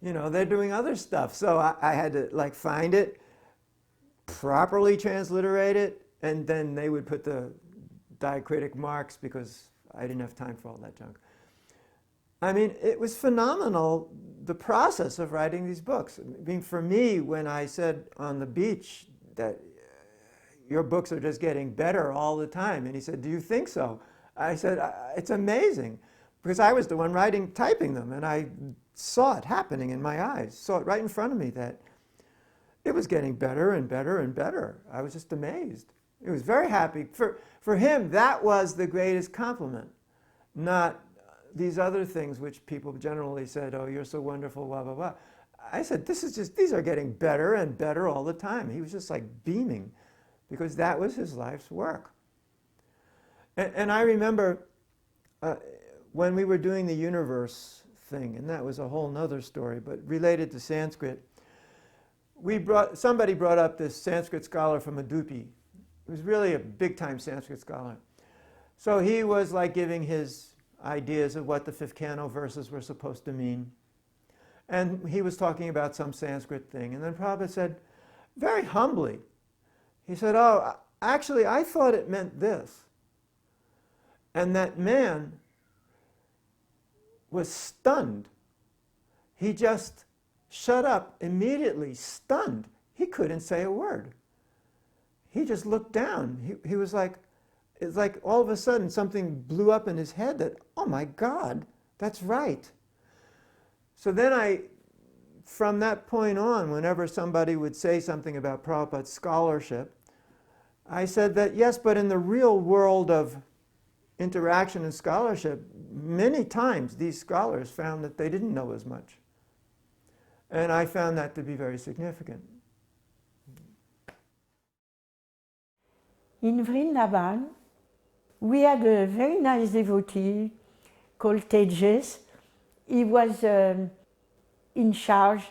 They're doing other stuff. So I had to find it, properly transliterate it, and then they would put the diacritic marks because I didn't have time for all that junk. I mean, it was phenomenal, the process of writing these books. I mean, for me, when I said on the beach that your books are just getting better all the time, and he said, do you think so? I said, it's amazing, because I was the one typing them, and I saw it happening in my eyes, saw it right in front of me that it was getting better and better and better. I was just amazed. He was very happy. For him, that was the greatest compliment, not these other things which people generally said, oh, you're so wonderful, blah, blah, blah. I said, these are getting better and better all the time. He was just like beaming because that was his life's work. And I remember when we were doing the universe thing, and that was a whole nother story, but related to Sanskrit, somebody brought up this Sanskrit scholar from Udupi. He was really a big-time Sanskrit scholar. So he was giving his ideas of what the 5th canto verses were supposed to mean. And he was talking about some Sanskrit thing. And then Prabhupada said, very humbly, he said, oh, actually, I thought it meant this. And that man was stunned. He just shut up immediately, stunned. He couldn't say a word. He just looked down. He was like, it's like all of a sudden something blew up in his head that, oh my God, that's right. So then I from that point on, whenever somebody would say something about Prabhupada's scholarship, I said that yes, but in the real world of interaction and scholarship, many times these scholars found that they didn't know as much. And I found that to be very significant. In Vrindavan, we had a very nice devotee called Teju. He was in charge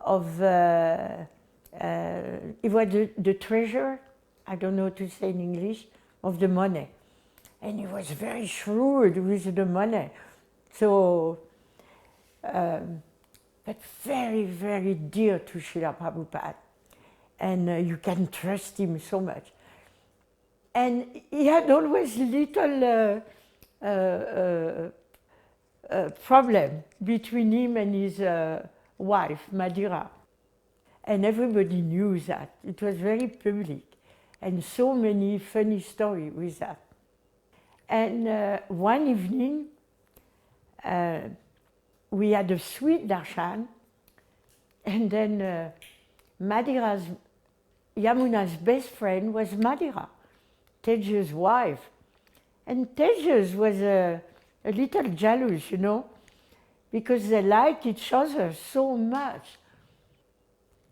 of, he was the treasurer, I don't know how to say in English, of the money. And he was very shrewd with the money. So, but very, very dear to Srila Prabhupada. And you can trust him so much. And he had always little problem between him and his wife, Madhira. And everybody knew that. It was very public. And so many funny stories with that. And one evening, we had a sweet darshan, and then Yamuna's best friend was Madhira, Teju's wife. And Teju was a little jealous, you know, because they liked each other so much.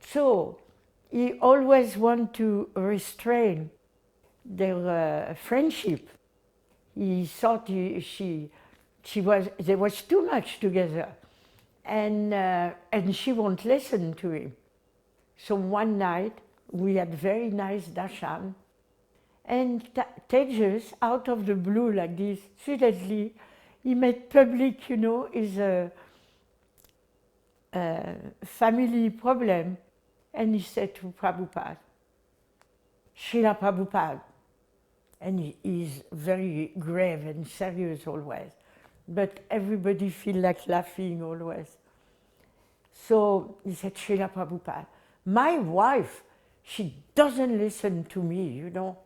So he always wanted to restrain their friendship. He thought they was too much together, and she won't listen to him. So one night we had very nice darshan, and Teju, out of the blue like this, suddenly he made public, you know, his family problem, and he said to Prabhupada, Srila Prabhupada, and he is very grave and serious always, but everybody feel like laughing always. So he said, Srila Prabhupada, my wife, she doesn't listen to me, you know.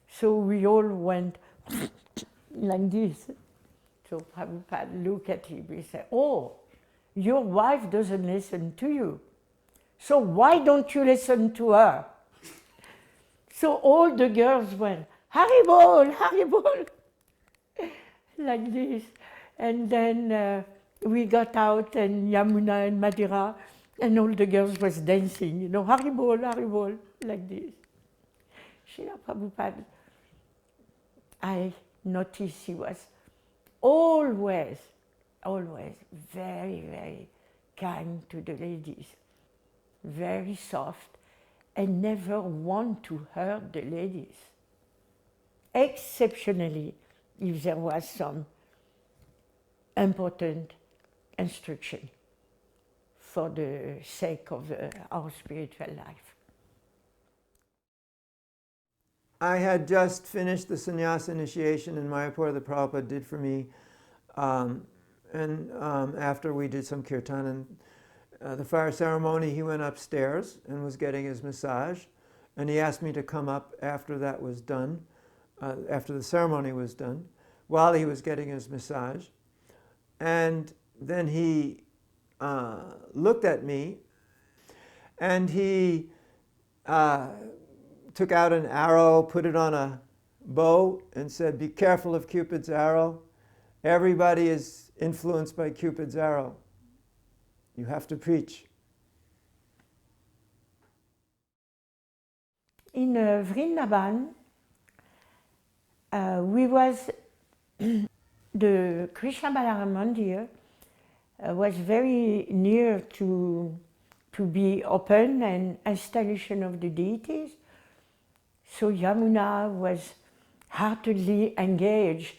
So we all went like this. So Prabhupada looked at him, he said, oh, your wife doesn't listen to you. So why don't you listen to her? So all the girls went, Haribol, Haribol, like this. And then we got out, and Yamuna and Madhira, and all the girls was dancing, you know, Haribol, Haribol, like this. Srila Prabhupada, I noticed he was always very, very kind to the ladies, very soft, and never want to hurt the ladies. Exceptionally, if there was some important instruction for the sake of our spiritual life. I had just finished the sannyasa initiation in Mayapur that Prabhupada did for me. After we did some kirtan and the fire ceremony, he went upstairs and was getting his massage. And he asked me to come up after that was done, after the ceremony was done, while he was getting his massage. And then he looked at me, and he took out an arrow, put it on a bow, and said, be careful of Cupid's arrow. Everybody is influenced by Cupid's arrow. You have to preach. In Vrindavan, we was the Krishna Balaram Mandir was very near to be open and installation of the deities. So Yamuna was heartily engaged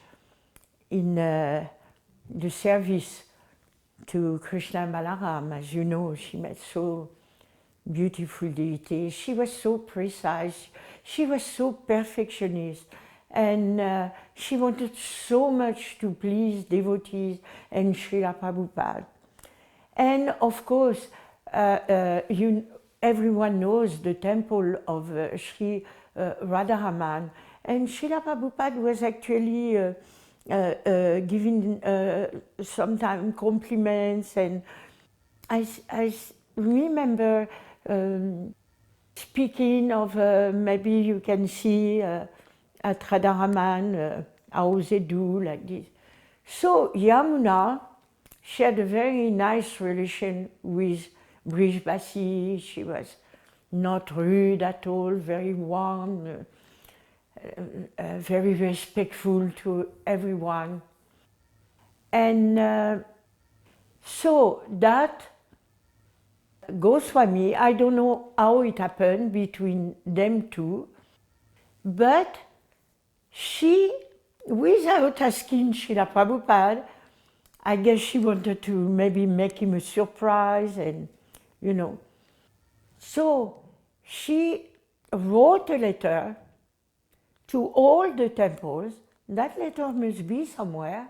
in the service to Krishna and Balaram. As you know, she met so beautiful deities. She was so precise. She was so perfectionist. And she wanted so much to please devotees and Srila Prabhupada. And of course, everyone knows the temple of Sri Radharaman. And Srila Prabhupada was actually giving sometimes compliments. And I remember speaking of, maybe you can see at Radharaman how they do like this. So Yamuna, she had a very nice relation with Brijbasi. She was not rude at all, very warm, very respectful to everyone. And so that Goswami, I don't know how it happened between them two, but she, without asking Srila Prabhupada, I guess she wanted to maybe make him a surprise and, you know. So she wrote a letter to all the temples. That letter must be somewhere.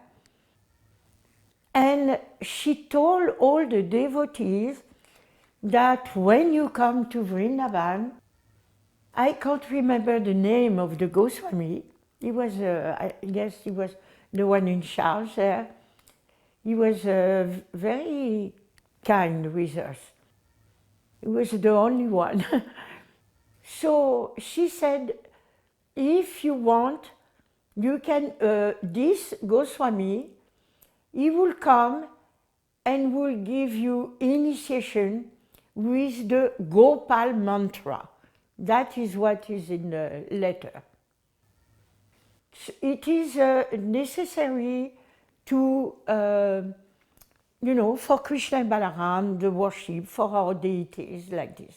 And she told all the devotees that when you come to Vrindavan, I can't remember the name of the Goswami. He was, I guess he was the one in charge there. He was very kind with us. He was the only one. So she said, if you want, you can, this Goswami, he will come and will give you initiation with the Gopal mantra. That is what is in the letter. It is necessary to, you know, for Krishna and Balaram, the worship, for our deities like this.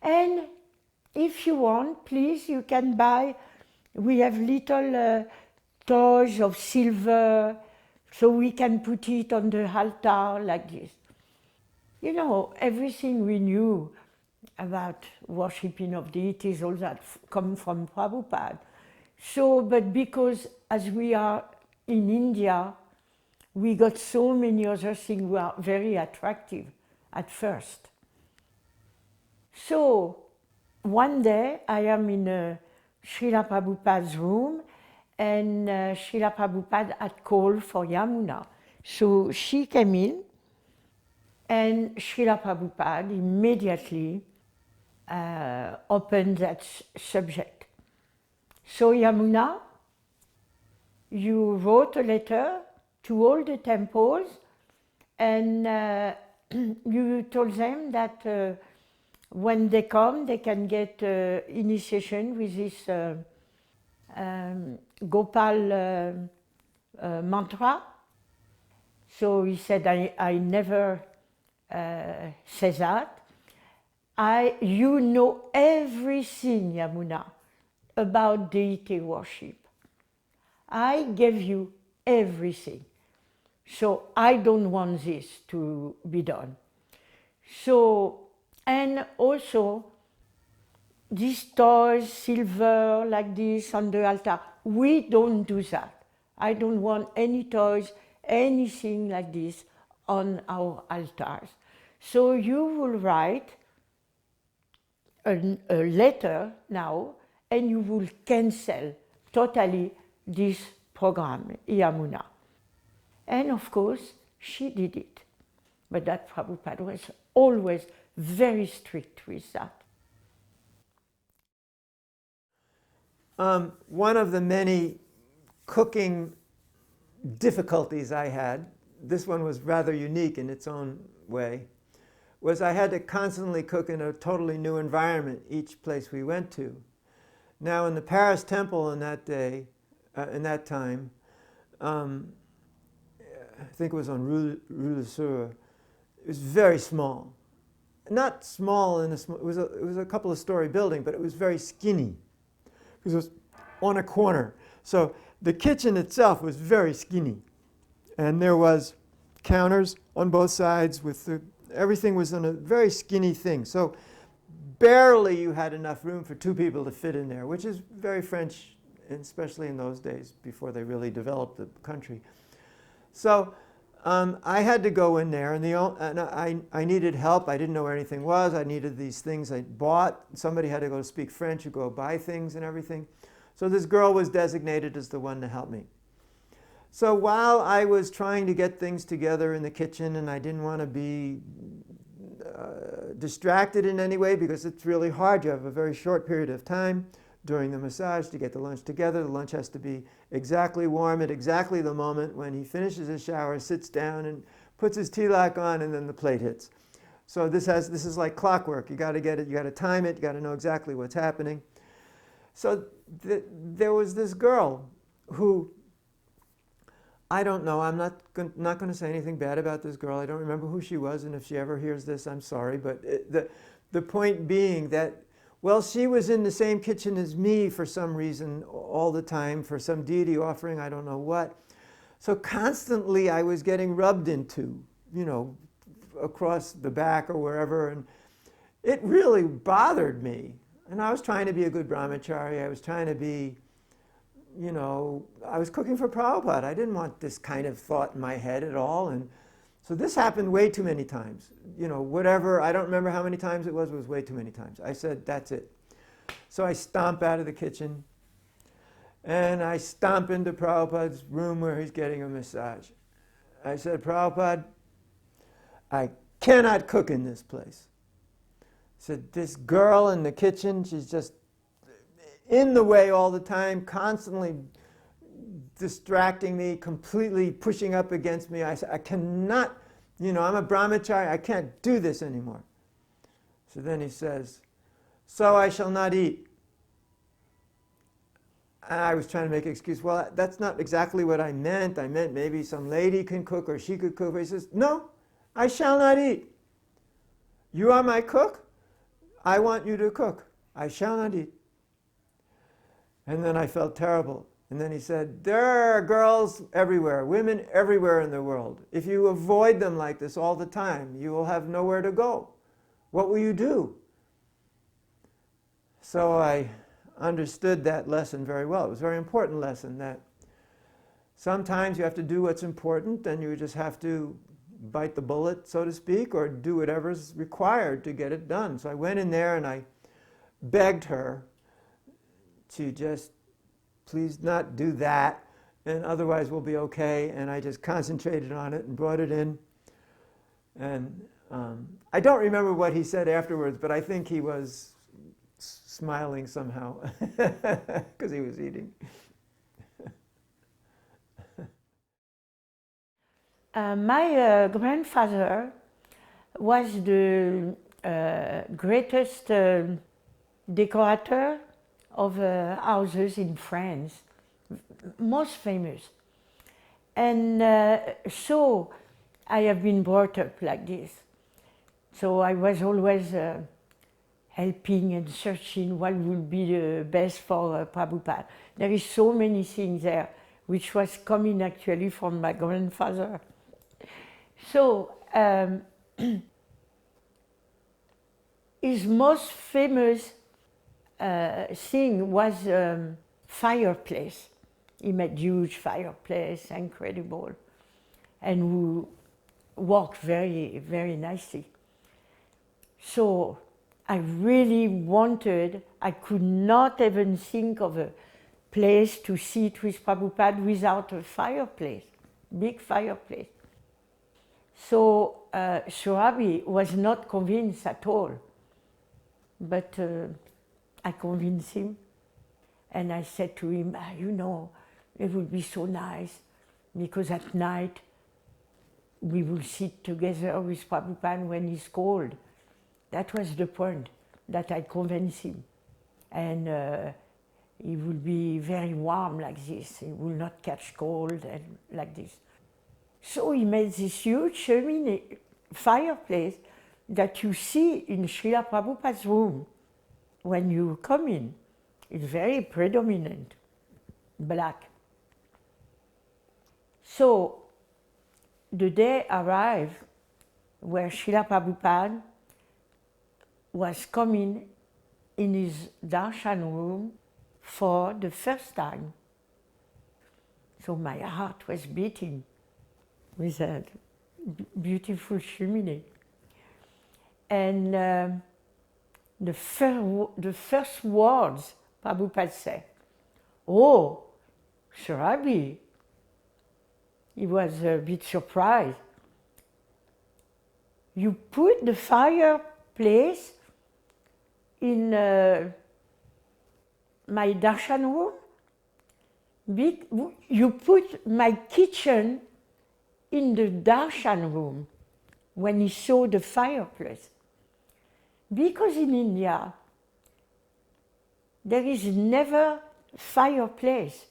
And if you want, please, you can buy, we have little toys of silver, so we can put it on the altar like this. You know, everything we knew about worshipping of deities, all that come from Prabhupada. So, but because as we are in India, we got so many other things who are very attractive at first. So, one day I am in Srila Prabhupada's room, and Srila Prabhupada had called for Yamuna. So she came in, and Srila Prabhupada immediately opened that subject. So Yamuna, you wrote a letter to all the temples, and you told them that when they come, they can get initiation with this Gopal mantra. So he said, I never say that. You know everything, Yamuna, about deity worship. I gave you everything. So I don't want this to be done. So, and also, these toys, silver, like this on the altar, we don't do that. I don't want any toys, anything like this on our altars. So you will write a letter now, and you will cancel totally this program, Yamuna. And of course, she did it. But that Prabhupada was always very strict with that. One of the many cooking difficulties I had, this one was rather unique in its own way, was I had to constantly cook in a totally new environment each place we went to. Now in the Paris temple in that day, in that time, I think it was on Rue de Sur, it was very small. Not small in a small, it was a couple of story building, but it was very skinny because it was on a corner. So the kitchen itself was very skinny, and there was counters on both sides with everything was on a very skinny thing. So barely you had enough room for two people to fit in there, which is very French, especially in those days before they really developed the country. So I had to go in there, and I needed help. I didn't know where anything was. I needed these things I bought. Somebody had to go speak French, you go buy things and everything. So this girl was designated as the one to help me. So while I was trying to get things together in the kitchen, and I didn't want to be distracted in any way, because it's really hard. You have a very short period of time during the massage to get the lunch together. The lunch has to be exactly warm at exactly the moment when he finishes his shower, sits down and puts his tilak on, and then the plate hits. So this is like clockwork. You got to get it, you got to time it, you got to know exactly what's happening. So there was this girl who, I don't know, I'm not going to say anything bad about this girl. I don't remember who she was, and if she ever hears this, I'm sorry. But the point being that, well, she was in the same kitchen as me for some reason all the time, for some deity offering, I don't know what. So constantly I was getting rubbed into, across the back or wherever, and it really bothered me. And I was trying to be a good brahmachari. I was trying to be, I was cooking for Prabhupada. I didn't want this kind of thought in my head at all. And so this happened way too many times. Whatever, I don't remember how many times it was way too many times. I said, that's it. So I stomp out of the kitchen, and I stomp into Prabhupada's room where he's getting a massage. I said, Prabhupada, I cannot cook in this place. I said, this girl in the kitchen, she's just in the way all the time, constantly distracting me, completely pushing up against me. I said, I cannot, I'm a brahmachari, I can't do this anymore. So then he says, so I shall not eat. I was trying to make an excuse. Well, that's not exactly what I meant. I meant maybe some lady can cook or she could cook. But he says, no, I shall not eat. You are my cook. I want you to cook. I shall not eat. And then I felt terrible. And then he said, there are girls everywhere, women everywhere in the world. If you avoid them like this all the time, you will have nowhere to go. What will you do? So I understood that lesson very well. It was a very important lesson, that sometimes you have to do what's important, and you just have to bite the bullet, so to speak, or do whatever's required to get it done. So I went in there and I begged her to just please not do that, and otherwise we'll be okay. And I just concentrated on it and brought it in. And I don't remember what he said afterwards, but I think he was smiling somehow because he was eating. My grandfather was the greatest decorator of houses in France, most famous. And so I have been brought up like this. So I was always helping and searching what would be the best for Prabhupada. There is so many things there, which was coming actually from my grandfather. So his most famous thing was fireplace. He made huge fireplace, incredible, and who worked very, very nicely. So I really wanted, I could not even think of a place to sit with Prabhupada without a fireplace, big fireplace. So Surabhi was not convinced at all, but I convinced him, and I said to him, it would be so nice, because at night we will sit together with Prabhupada when he's cold. That was the point, that I convinced him. And he will be very warm like this, he will not catch cold and like this. So he made this huge fireplace that you see in Srila Prabhupada's room when you come in. It's very predominant, black. So the day arrived where Srila Prabhupada was coming in his darshan room for the first time. So my heart was beating with that beautiful chimney. And the first words Prabhupada said, "Oh, Surabhi." He was a bit surprised. "You put the fireplace place in my darshan room. You put my kitchen in the darshan room when he saw the fireplace. Because in India, there is never fireplace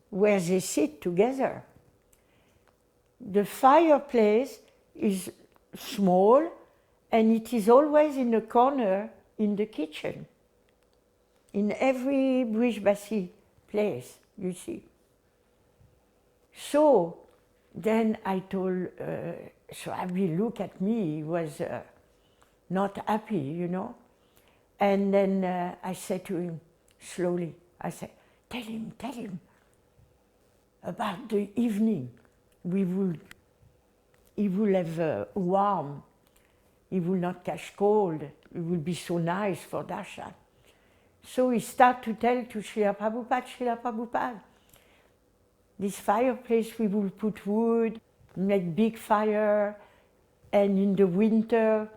where they sit together. The fireplace is small and it is always in a corner in the kitchen. In every Brij place, you see. So then I told Sohabi, look at me, he was not happy, you know. And then I said to him slowly, I said, tell him about the evening. He will have warm, he will not catch cold, it will be so nice for darshan. So he started to tell to Srila Prabhupada, this fireplace we will put wood, make big fire, and in the winter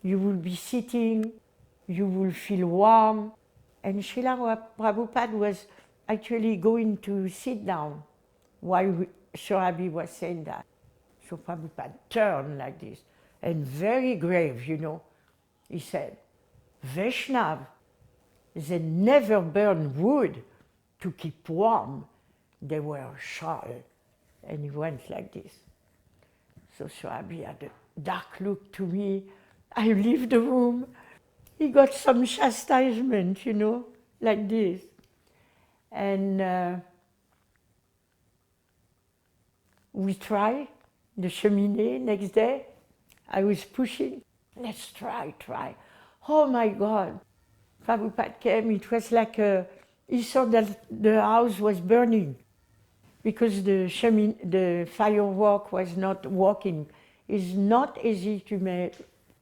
you will be sitting, you will feel warm. And Srila Prabhupada was actually going to sit down while Sohabi was saying that. So Prabhupada turned like this, and very grave, you know. He said, Vaishnav, they never burn wood to keep warm. They were shy. And he went like this. So Sohabi had a dark look to me. I leave the room. He got some chastisement, you know, like this. And we tried the cheminée next day. I was pushing. Let's try. Oh my God. Prabhupada came, it was like he saw that the house was burning because the firework was not working. It's not easy to make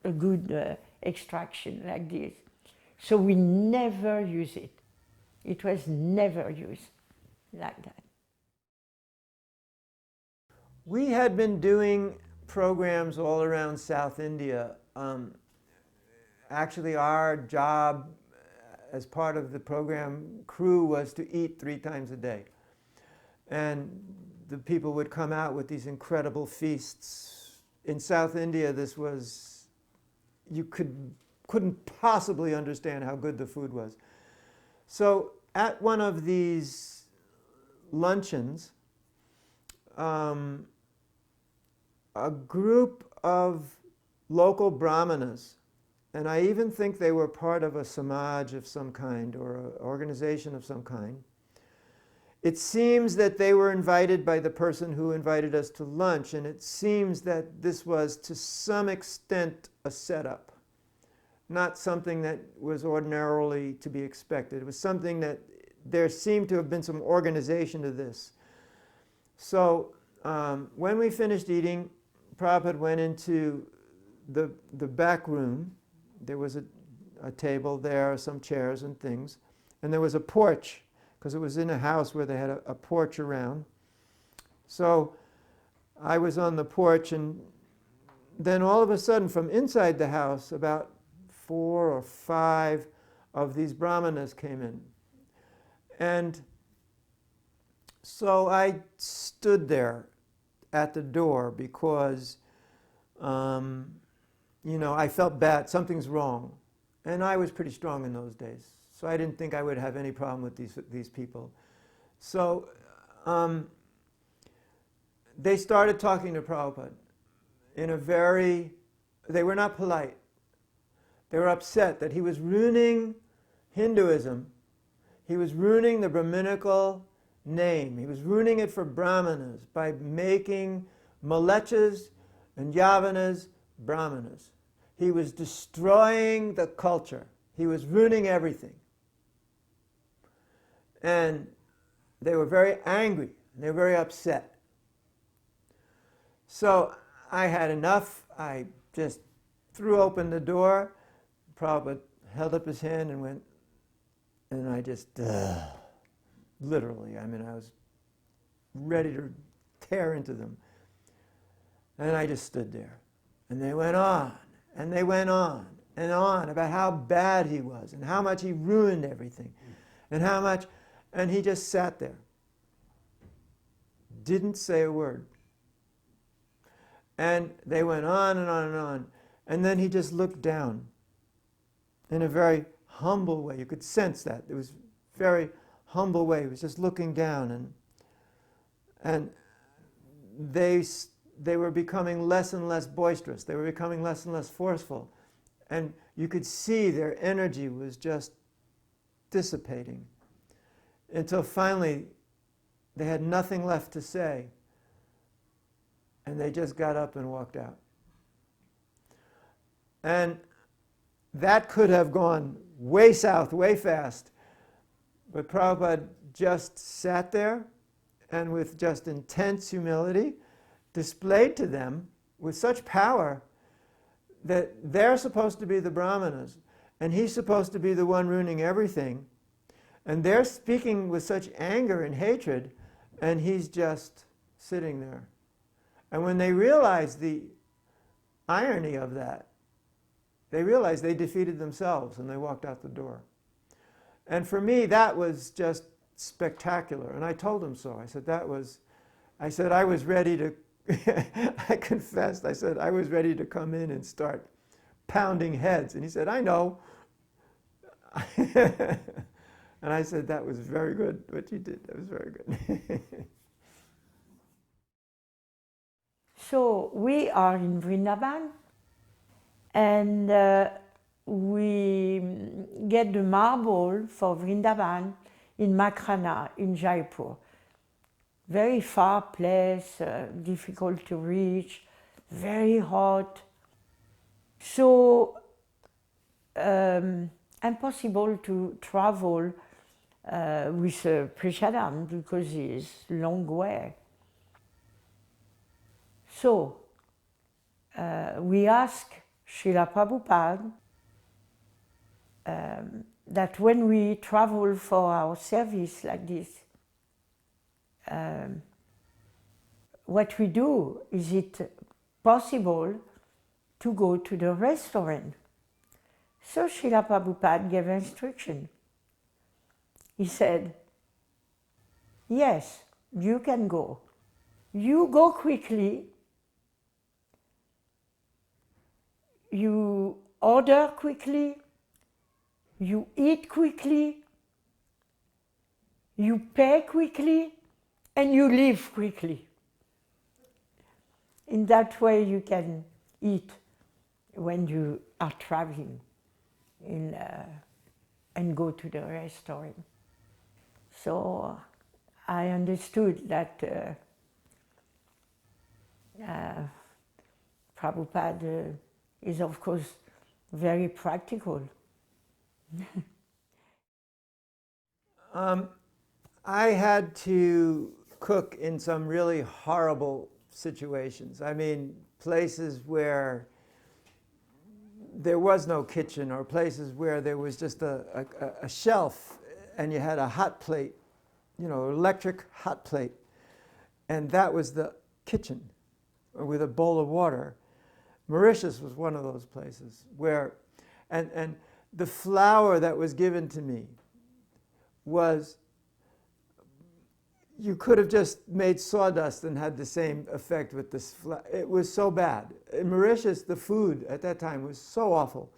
a good extraction like this. So we never use it. It was never used like that. We had been doing programs all around South India. Actually, our job as part of the program crew was to eat 3 times a day. And the people would come out with these incredible feasts. In South India, this was, you couldn't possibly understand how good the food was. So at one of these luncheons, a group of local brahmanas, and I even think they were part of a samaj of some kind or an organization of some kind. It seems that they were invited by the person who invited us to lunch, and it seems that this was to some extent a setup, not something that was ordinarily to be expected. It was something that there seemed to have been some organization to this. So when we finished eating, Prabhupada went into the back room. There was a table there, some chairs and things, and there was a porch, because it was in a house where they had a porch around. So I was on the porch, and then all of a sudden from inside the house, about 4 or 5 of these brahmanas came in. And so I stood there at the door because you know, I felt bad, something's wrong. And I was pretty strong in those days, so I didn't think I would have any problem with these people. So they started talking to Prabhupada in a very, they were not polite. They were upset that he was ruining Hinduism. He was ruining the Brahminical name. He was ruining it for Brahmanas by making Malechas and Yavanas Brahmanas. He was destroying the culture. He was ruining everything. And they were very angry. They were very upset. So I had enough. I just threw open the door. Prabhupada held up his hand and went, and I just, literally, I mean, I was ready to tear into them. And I just stood there. And they went on, and they went on, and on about how bad he was and how much he ruined everything and how much, and he just sat there. Didn't say a word. And they went on and on and on. And then he just looked down in a very humble way. You could sense that. It was a very humble way. He was just looking down. And they were becoming less and less boisterous. They were becoming less and less forceful. And you could see their energy was just dissipating until finally they had nothing left to say. And they just got up and walked out. And that could have gone way south, way fast. But Prabhupada just sat there and with just intense humility displayed to them with such power that they're supposed to be the brahmanas and he's supposed to be the one ruining everything. And they're speaking with such anger and hatred and he's just sitting there. And when they realized the irony of that, they realized they defeated themselves and they walked out the door. And for me, that was just spectacular. And I told him so. I said, I was ready to, I confessed, I said, I was ready to come in and start pounding heads. And he said, I know. And I said, that was very good, what you did. That was very good. So we are in Vrindavan, and we get the marble for Vrindavan in Makrana, in Jaipur. Very far place, difficult to reach, very hot. So impossible to travel with a Prashadam because it's a long way. So we ask Srila Prabhupada that when we travel for our service like this, what we do, is it possible to go to the restaurant? So Srila Prabhupada gave instruction. He said, yes, you can go. You go quickly, you order quickly, you eat quickly, you pay quickly, and you leave quickly. In that way you can eat when you are traveling and go to the restaurant. So I understood that Prabhupada is of course very practical. I had to cook in some really horrible situations. I mean, places where there was no kitchen, or places where there was just a shelf and you had a hot plate, electric hot plate, and that was the kitchen, with a bowl of water. Mauritius was one of those places where, and the flour that was given to me was, you could have just made sawdust and had the same effect with this flour. It was so bad. In Mauritius, the food at that time was so awful.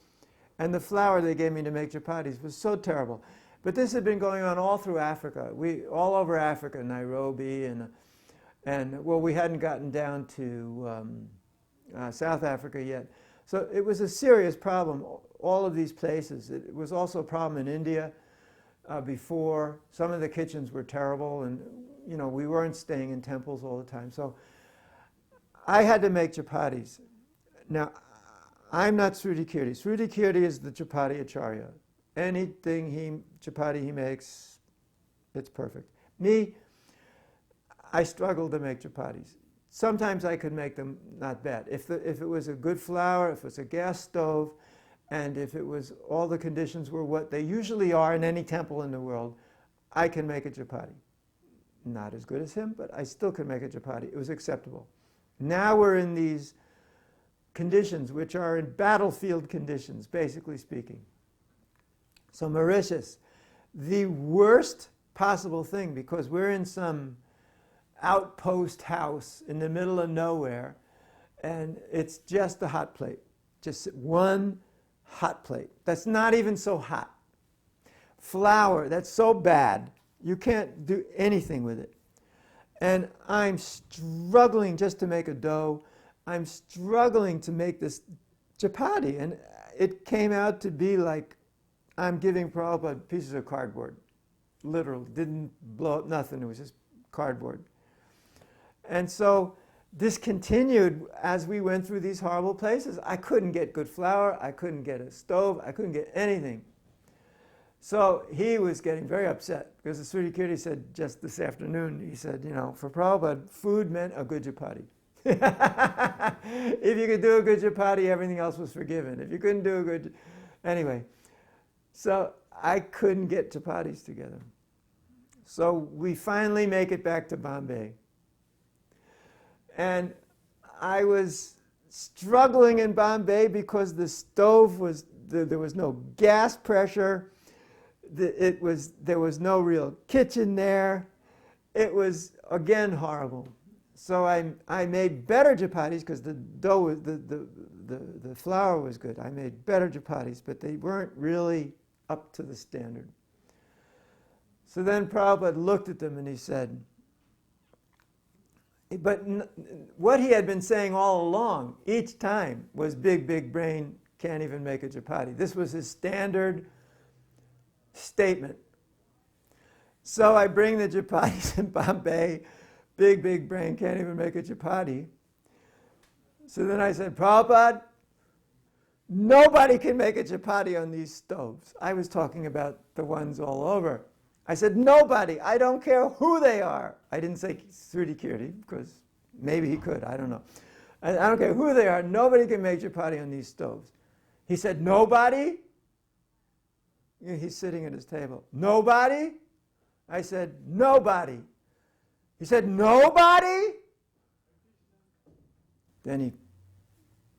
And the flour they gave me to make chapatis was so terrible. But this had been going on all through Africa. All over Africa, Nairobi, and well, we hadn't gotten down to South Africa yet. So it was a serious problem, all of these places. It was also a problem in India before. Some of the kitchens were terrible, and we weren't staying in temples all the time. So I had to make chapatis. Now, I'm not Sruti Kirti. Sruti Kirti is the chapati acharya. Anything chapati he makes, it's perfect. Me, I struggle to make chapatis. Sometimes I could make them not bad. If it was a good flour, if it was a gas stove, and if it was, all the conditions were what they usually are in any temple in the world, I can make a chapati. Not as good as him, but I still could make a chapati. It was acceptable. Now we're in these conditions, which are in battlefield conditions, basically speaking. So Mauritius, the worst possible thing, because we're in some outpost house in the middle of nowhere, and it's just a hot plate. Just one hot plate. That's not even so hot. Flour, that's so bad, you can't do anything with it. And I'm struggling just to make a dough. I'm struggling to make this chapati. And it came out to be like I'm giving Prabhupada pieces of cardboard. Literal. Didn't blow up nothing. It was just cardboard. And so this continued as we went through these horrible places. I couldn't get good flour. I couldn't get a stove. I couldn't get anything. So he was getting very upset because the Sri Kirti said just this afternoon, he said, you know, for Prabhupada, food meant a good chapati. If you could do a good chapati, everything else was forgiven. If you couldn't do a good... Anyway, so I couldn't get chapatis together. So we finally make it back to Bombay. And I was struggling in Bombay because the stove was, there was no gas pressure. There was no real kitchen there. It was, again, horrible. So I made better chapatis because the dough was, the flour was good. I made better chapatis, but they weren't really up to the standard. So then Prabhupada looked at them and he said, but what he had been saying all along, each time, was big, big brain can't even make a chapati. This was his standard statement. So I bring the chapatis in Bombay. Big, big brain can't even make a chapati. So then I said, Prabhupada, nobody can make a chapati on these stoves. I was talking about the ones all over. I said, nobody. I don't care who they are. I didn't say Sri Kirti because maybe he could. I don't know. I don't care who they are. Nobody can make chapati on these stoves. He said, nobody? He's sitting at his table. Nobody? I said, nobody. He said, nobody? Then he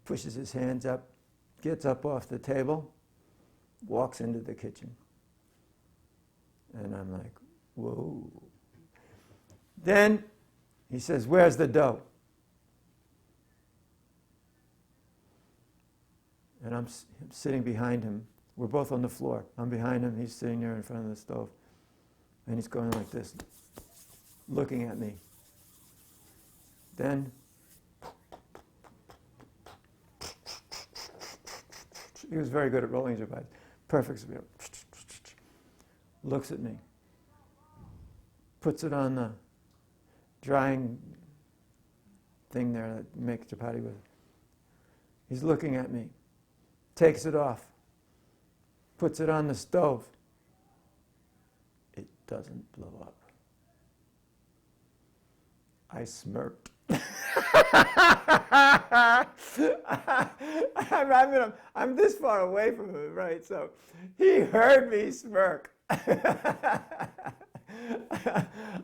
pushes his hands up, gets up off the table, walks into the kitchen. And I'm like, whoa. Then he says, where's the dough? And I'm sitting behind him. We're both on the floor. I'm behind him. He's sitting there in front of the stove. And he's going like this, looking at me. Then he was very good at rolling chapatis. Perfect. Looks at me. Puts it on the drying thing there that you make chapati with. He's looking at me. Takes it off. Puts it on the stove. It doesn't blow up. I smirked. I'm this far away from him, right? So he heard me smirk.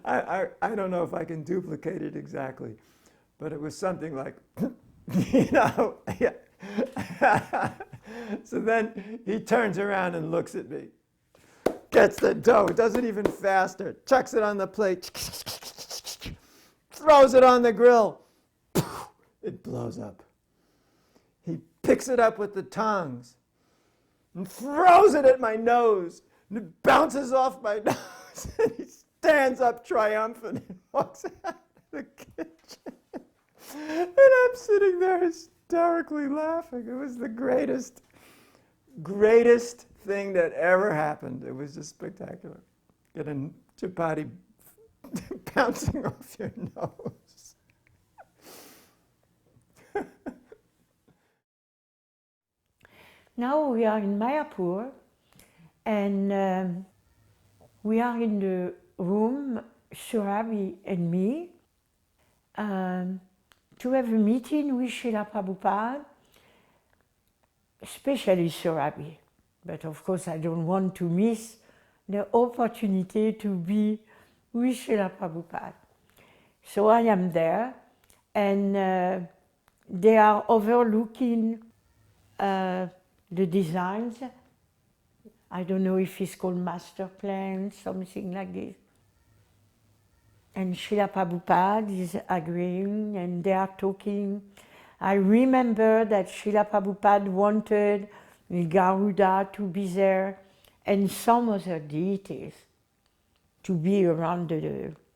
I don't know if I can duplicate it exactly, but it was something like, you know. Yeah. So then he turns around and looks at me, gets the dough, does it even faster, chucks it on the plate, throws it on the grill. It blows up. He picks it up with the tongs and throws it at my nose. And it bounces off my nose. And he stands up triumphant and walks out of the kitchen. And I'm sitting there hysterically laughing. It was the greatest thing that ever happened. It was just spectacular. Get a chapati bouncing off your nose. Now we are in Mayapur, and we are in the room, Surabhi and me, to have a meeting with Srila Prabhupada, especially Surabhi. But of course I don't want to miss the opportunity to be with Srila Prabhupada. So I am there, and they are overlooking the designs. I don't know if it's called master plan, something like this. And Srila Prabhupada is agreeing and they are talking. I remember that Srila Prabhupada wanted Garuda to be there and some other deities to be around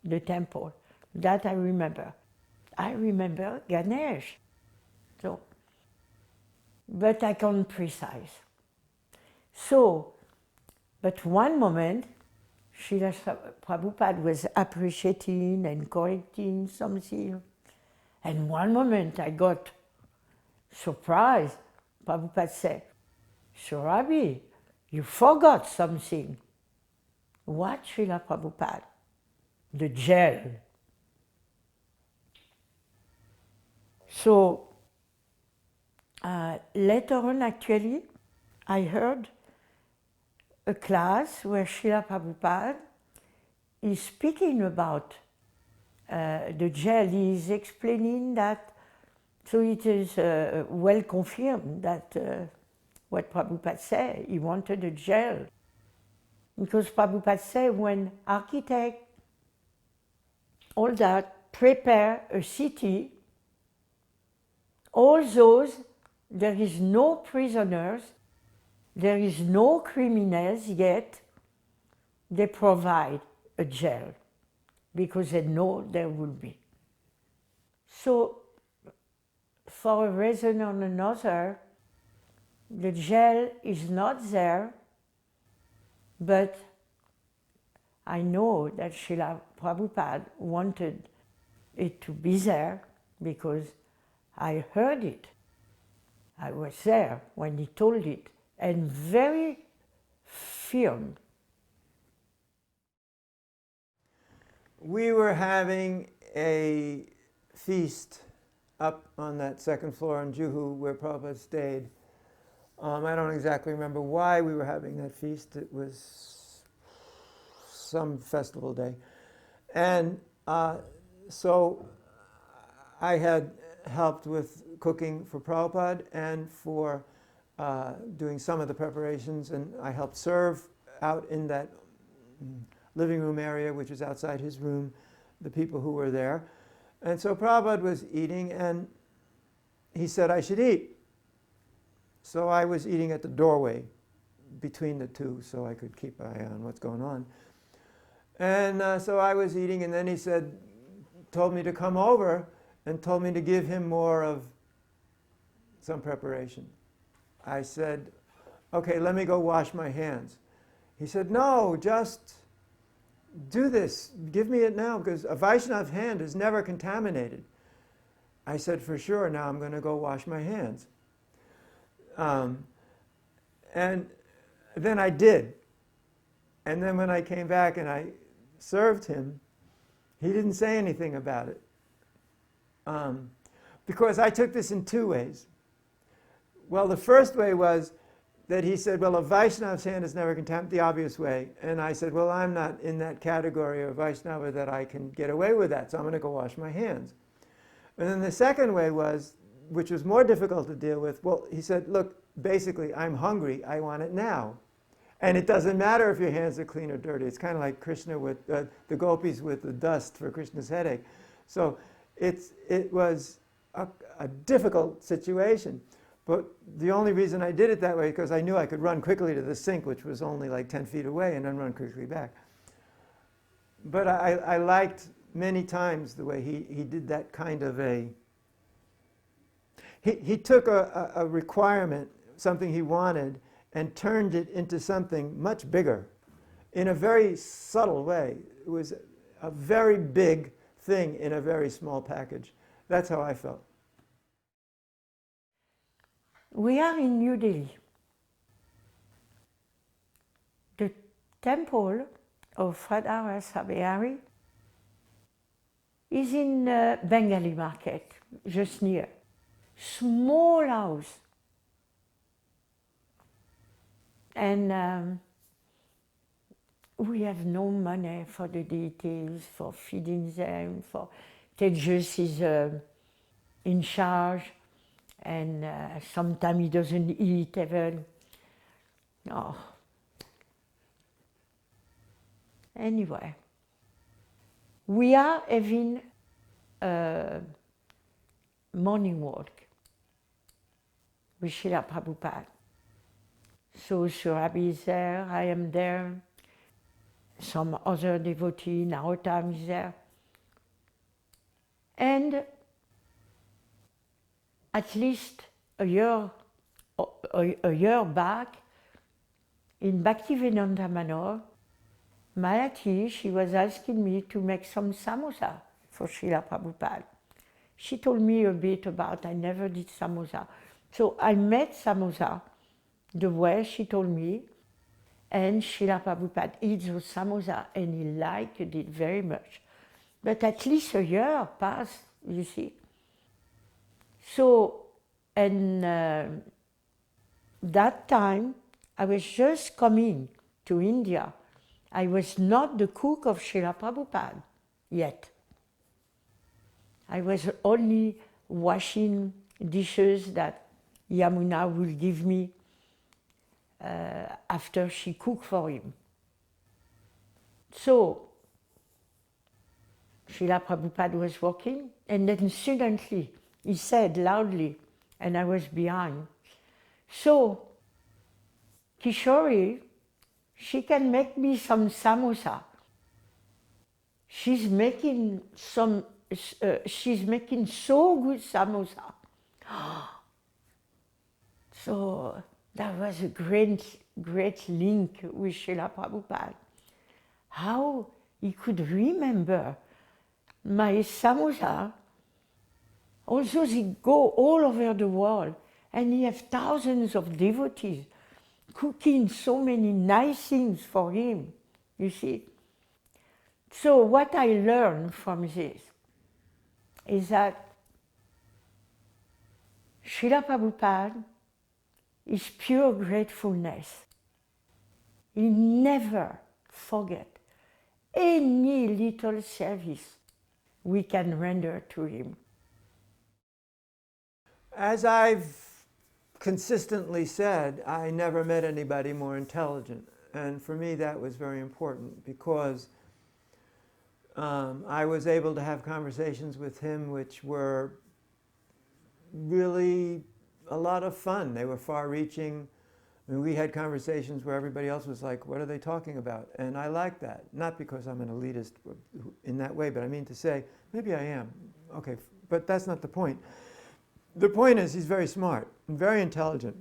the temple. That I remember. I remember Ganesh. So, but I can't precise. So, but one moment, Srila Prabhupada was appreciating and correcting something. And one moment I got surprised. Prabhupada said, Surabhi, you forgot something. What, Srila Prabhupada? The gel. So, later on actually, I heard a class where Srila Prabhupada is speaking about the gel. He is explaining that, so it is well confirmed that what Prabhupada said, he wanted a gel. Because Prabhupada said when architects, all that, prepare a city, all those, there is no prisoners, there is no criminals yet, they provide a jail because they know there will be. So, for a reason or another, the jail is not there, but I know that Srila Prabhupada wanted it to be there because I heard it. I was there when he told it, and very firm. We were having a feast up on that second floor in Juhu where Prabhupada stayed. I don't exactly remember why we were having that feast. It was some festival day. And so I had helped with cooking for Prabhupada and for doing some of the preparations, and I helped serve out in that living room area, which is outside his room, the people who were there. And so Prabhupada was eating, and he said I should eat. So I was eating at the doorway between the two so I could keep an eye on what's going on. And so I was eating, and then he said, told me to come over and told me to give him more of some preparation. I said, okay, let me go wash my hands. He said, no, just do this. Give me it now, because a Vaishnava hand is never contaminated. I said, for sure, now I'm going to go wash my hands. And then I did. And then when I came back and I served him, he didn't say anything about it. Because I took this in two ways. Well, the first way was that he said, well, a Vaishnava's hand is never contaminated, the obvious way. And I said, well, I'm not in that category of Vaishnava that I can get away with that, so I'm going to go wash my hands. And then the second way was, which was more difficult to deal with, well, he said, look, basically, I'm hungry, I want it now. And it doesn't matter if your hands are clean or dirty. It's kind of like Krishna with the gopis with the dust for Krishna's headache. So it was a difficult situation. But the only reason I did it that way because I knew I could run quickly to the sink, which was only like 10 feet away, and then run quickly back. But I liked many times the way he did that kind of a... He took a requirement, something he wanted, and turned it into something much bigger in a very subtle way. It was a very big thing in a very small package. That's how I felt. We are in New Delhi. The temple of Radha Sabihari is in Bengali market, just near. Small house. And we have no money for the deities, for feeding them, for Teju is in charge. and sometimes he doesn't eat even. Oh. Anyway, we are having a morning walk with Srila Prabhupada. So Surabi is there, I am there, some other devotee, Narottam is there. And at least a year back, in Bhaktivedanta Manor, Malati, she was asking me to make some samosa for Srila Prabhupada. She told me a bit about, I never did samosa. So I made samosa the way she told me, and Srila Prabhupada eats those samosa and he liked it very much. But at least a year passed, you see. So, and that time, I was just coming to India. I was not the cook of Srila Prabhupada yet. I was only washing dishes that Yamuna will give me after she cooked for him. So, Srila Prabhupada was walking, and then suddenly he said loudly, and I was behind, so, Kishori, she can make me some samosa. She's making so good samosa. So that was a great link with Srila Prabhupada. How he could remember my samosa, although they go all over the world, and he has thousands of devotees cooking so many nice things for him, you see. So what I learned from this is that Srila Prabhupada is pure gratefulness. He never forget any little service we can render to him. As I've consistently said, I never met anybody more intelligent. And for me, that was very important because I was able to have conversations with him which were really a lot of fun. They were far-reaching. I mean, we had conversations where everybody else was like, what are they talking about? And I like that. Not because I'm an elitist in that way, but I mean to say, maybe I am. Okay, but that's not the point. The point is he's very smart and very intelligent.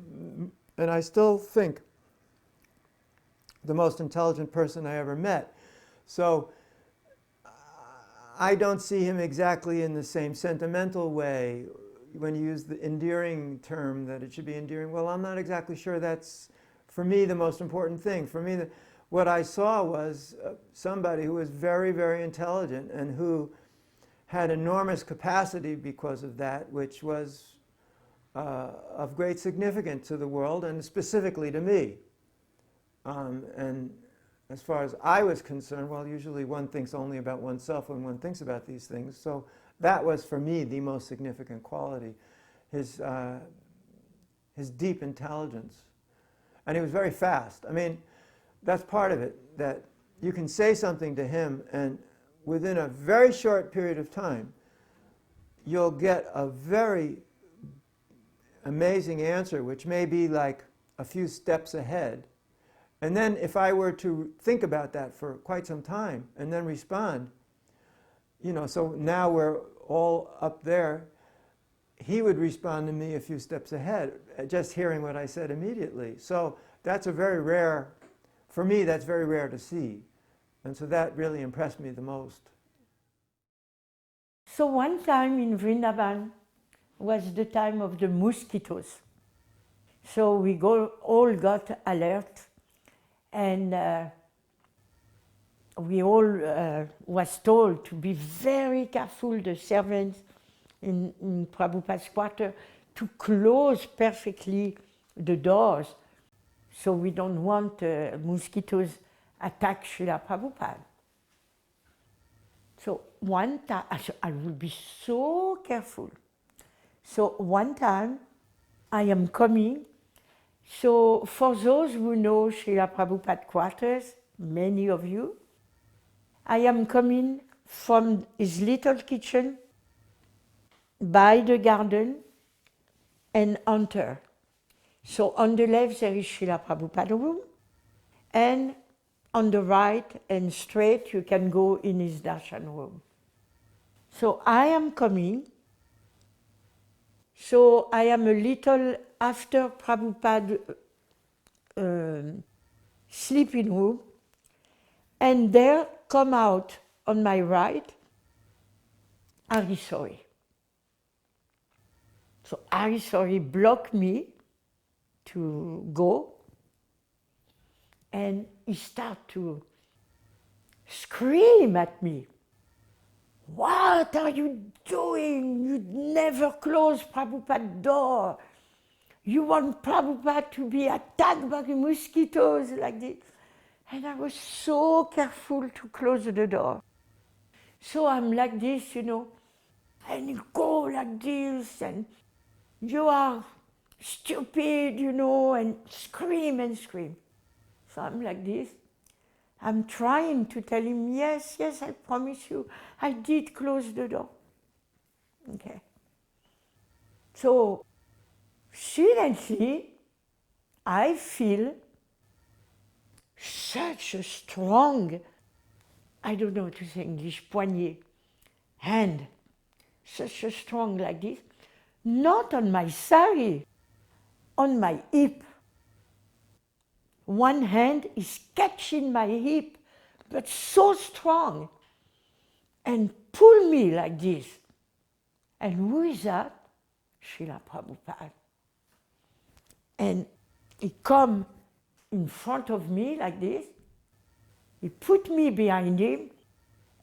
And I still think the most intelligent person I ever met. So I don't see him exactly in the same sentimental way. When you use the endearing term, that it should be endearing, well, I'm not exactly sure that's, for me, the most important thing. For me, what I saw was somebody who was very, very intelligent and who had enormous capacity because of that, which was of great significance to the world and specifically to me. And as far as I was concerned, well, usually one thinks only about oneself when one thinks about these things. So that was, for me, the most significant quality, his deep intelligence. And he was very fast. I mean, that's part of it, that you can say something to him, and within a very short period of time, you'll get a very amazing answer, which may be like a few steps ahead. And then if I were to think about that for quite some time and then respond, you know, so now we're all up there, he would respond to me a few steps ahead, just hearing what I said immediately. So that's a very rare, for me, that's very rare to see. And so that really impressed me the most. So one time in Vrindavan was the time of the mosquitoes. So we all got alert, and we all was told to be very careful, the servants in Prabhupada's quarter, to close perfectly the doors, so we don't want mosquitoes attack Srila Prabhupada. So one time, I will be so careful. So one time I am coming. So for those who know Srila Prabhupada quarters, many of you, I am coming from his little kitchen by the garden and enter. So on the left there is Srila Prabhupada room, and on the right and straight you can go in his darshan room. So I am coming. So I am a little after Prabhupada sleeping room, and there come out on my right Harisori. So Harisori blocked me to go, and he started to scream at me. What are you doing? You never close Prabhupada's door. You want Prabhupada to be attacked by the mosquitoes like this. And I was so careful to close the door. So I'm like this, you know, and you go like this, and you are stupid, you know, and scream and scream. So I'm like this. I'm trying to tell him, yes, yes, I promise you, I did close the door. Okay. So, suddenly, I feel such a strong, I don't know how to say English, poignet, hand, such a strong like this, not on my sari, on my hip. One hand is catching my hip, but so strong, and pull me like this. And who is that? Srila Prabhupada. And he come in front of me like this. He put me behind him,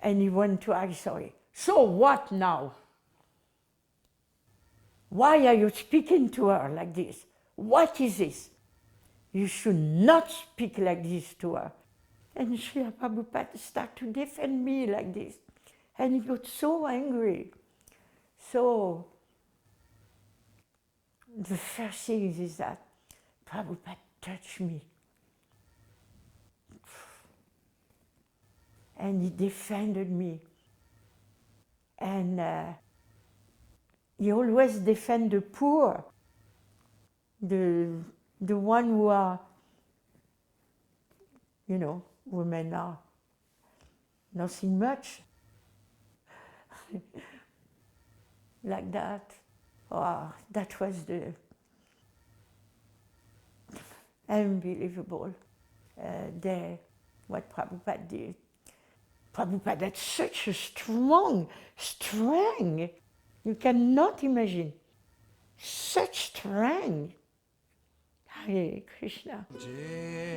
and he went to Harisori. So what now? Why are you speaking to her like this? What is this? You should not speak like this to her. And Srila Prabhupada started to defend me like this. And he got so angry. So the first thing is that Prabhupada touched me. And he defended me. And he always defend the poor, the one who are, you know, women are nothing much. Like that. Oh, that was the unbelievable day, what Prabhupada did. Prabhupada had such a strong strength. You cannot imagine. Such strength. Hare Krishna. Jai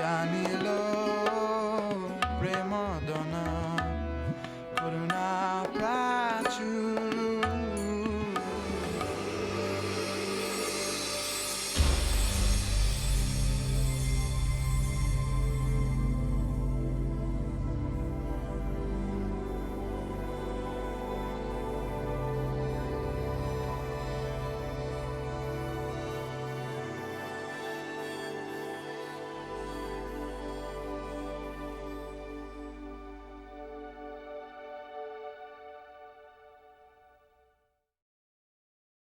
Anilo Prema Dana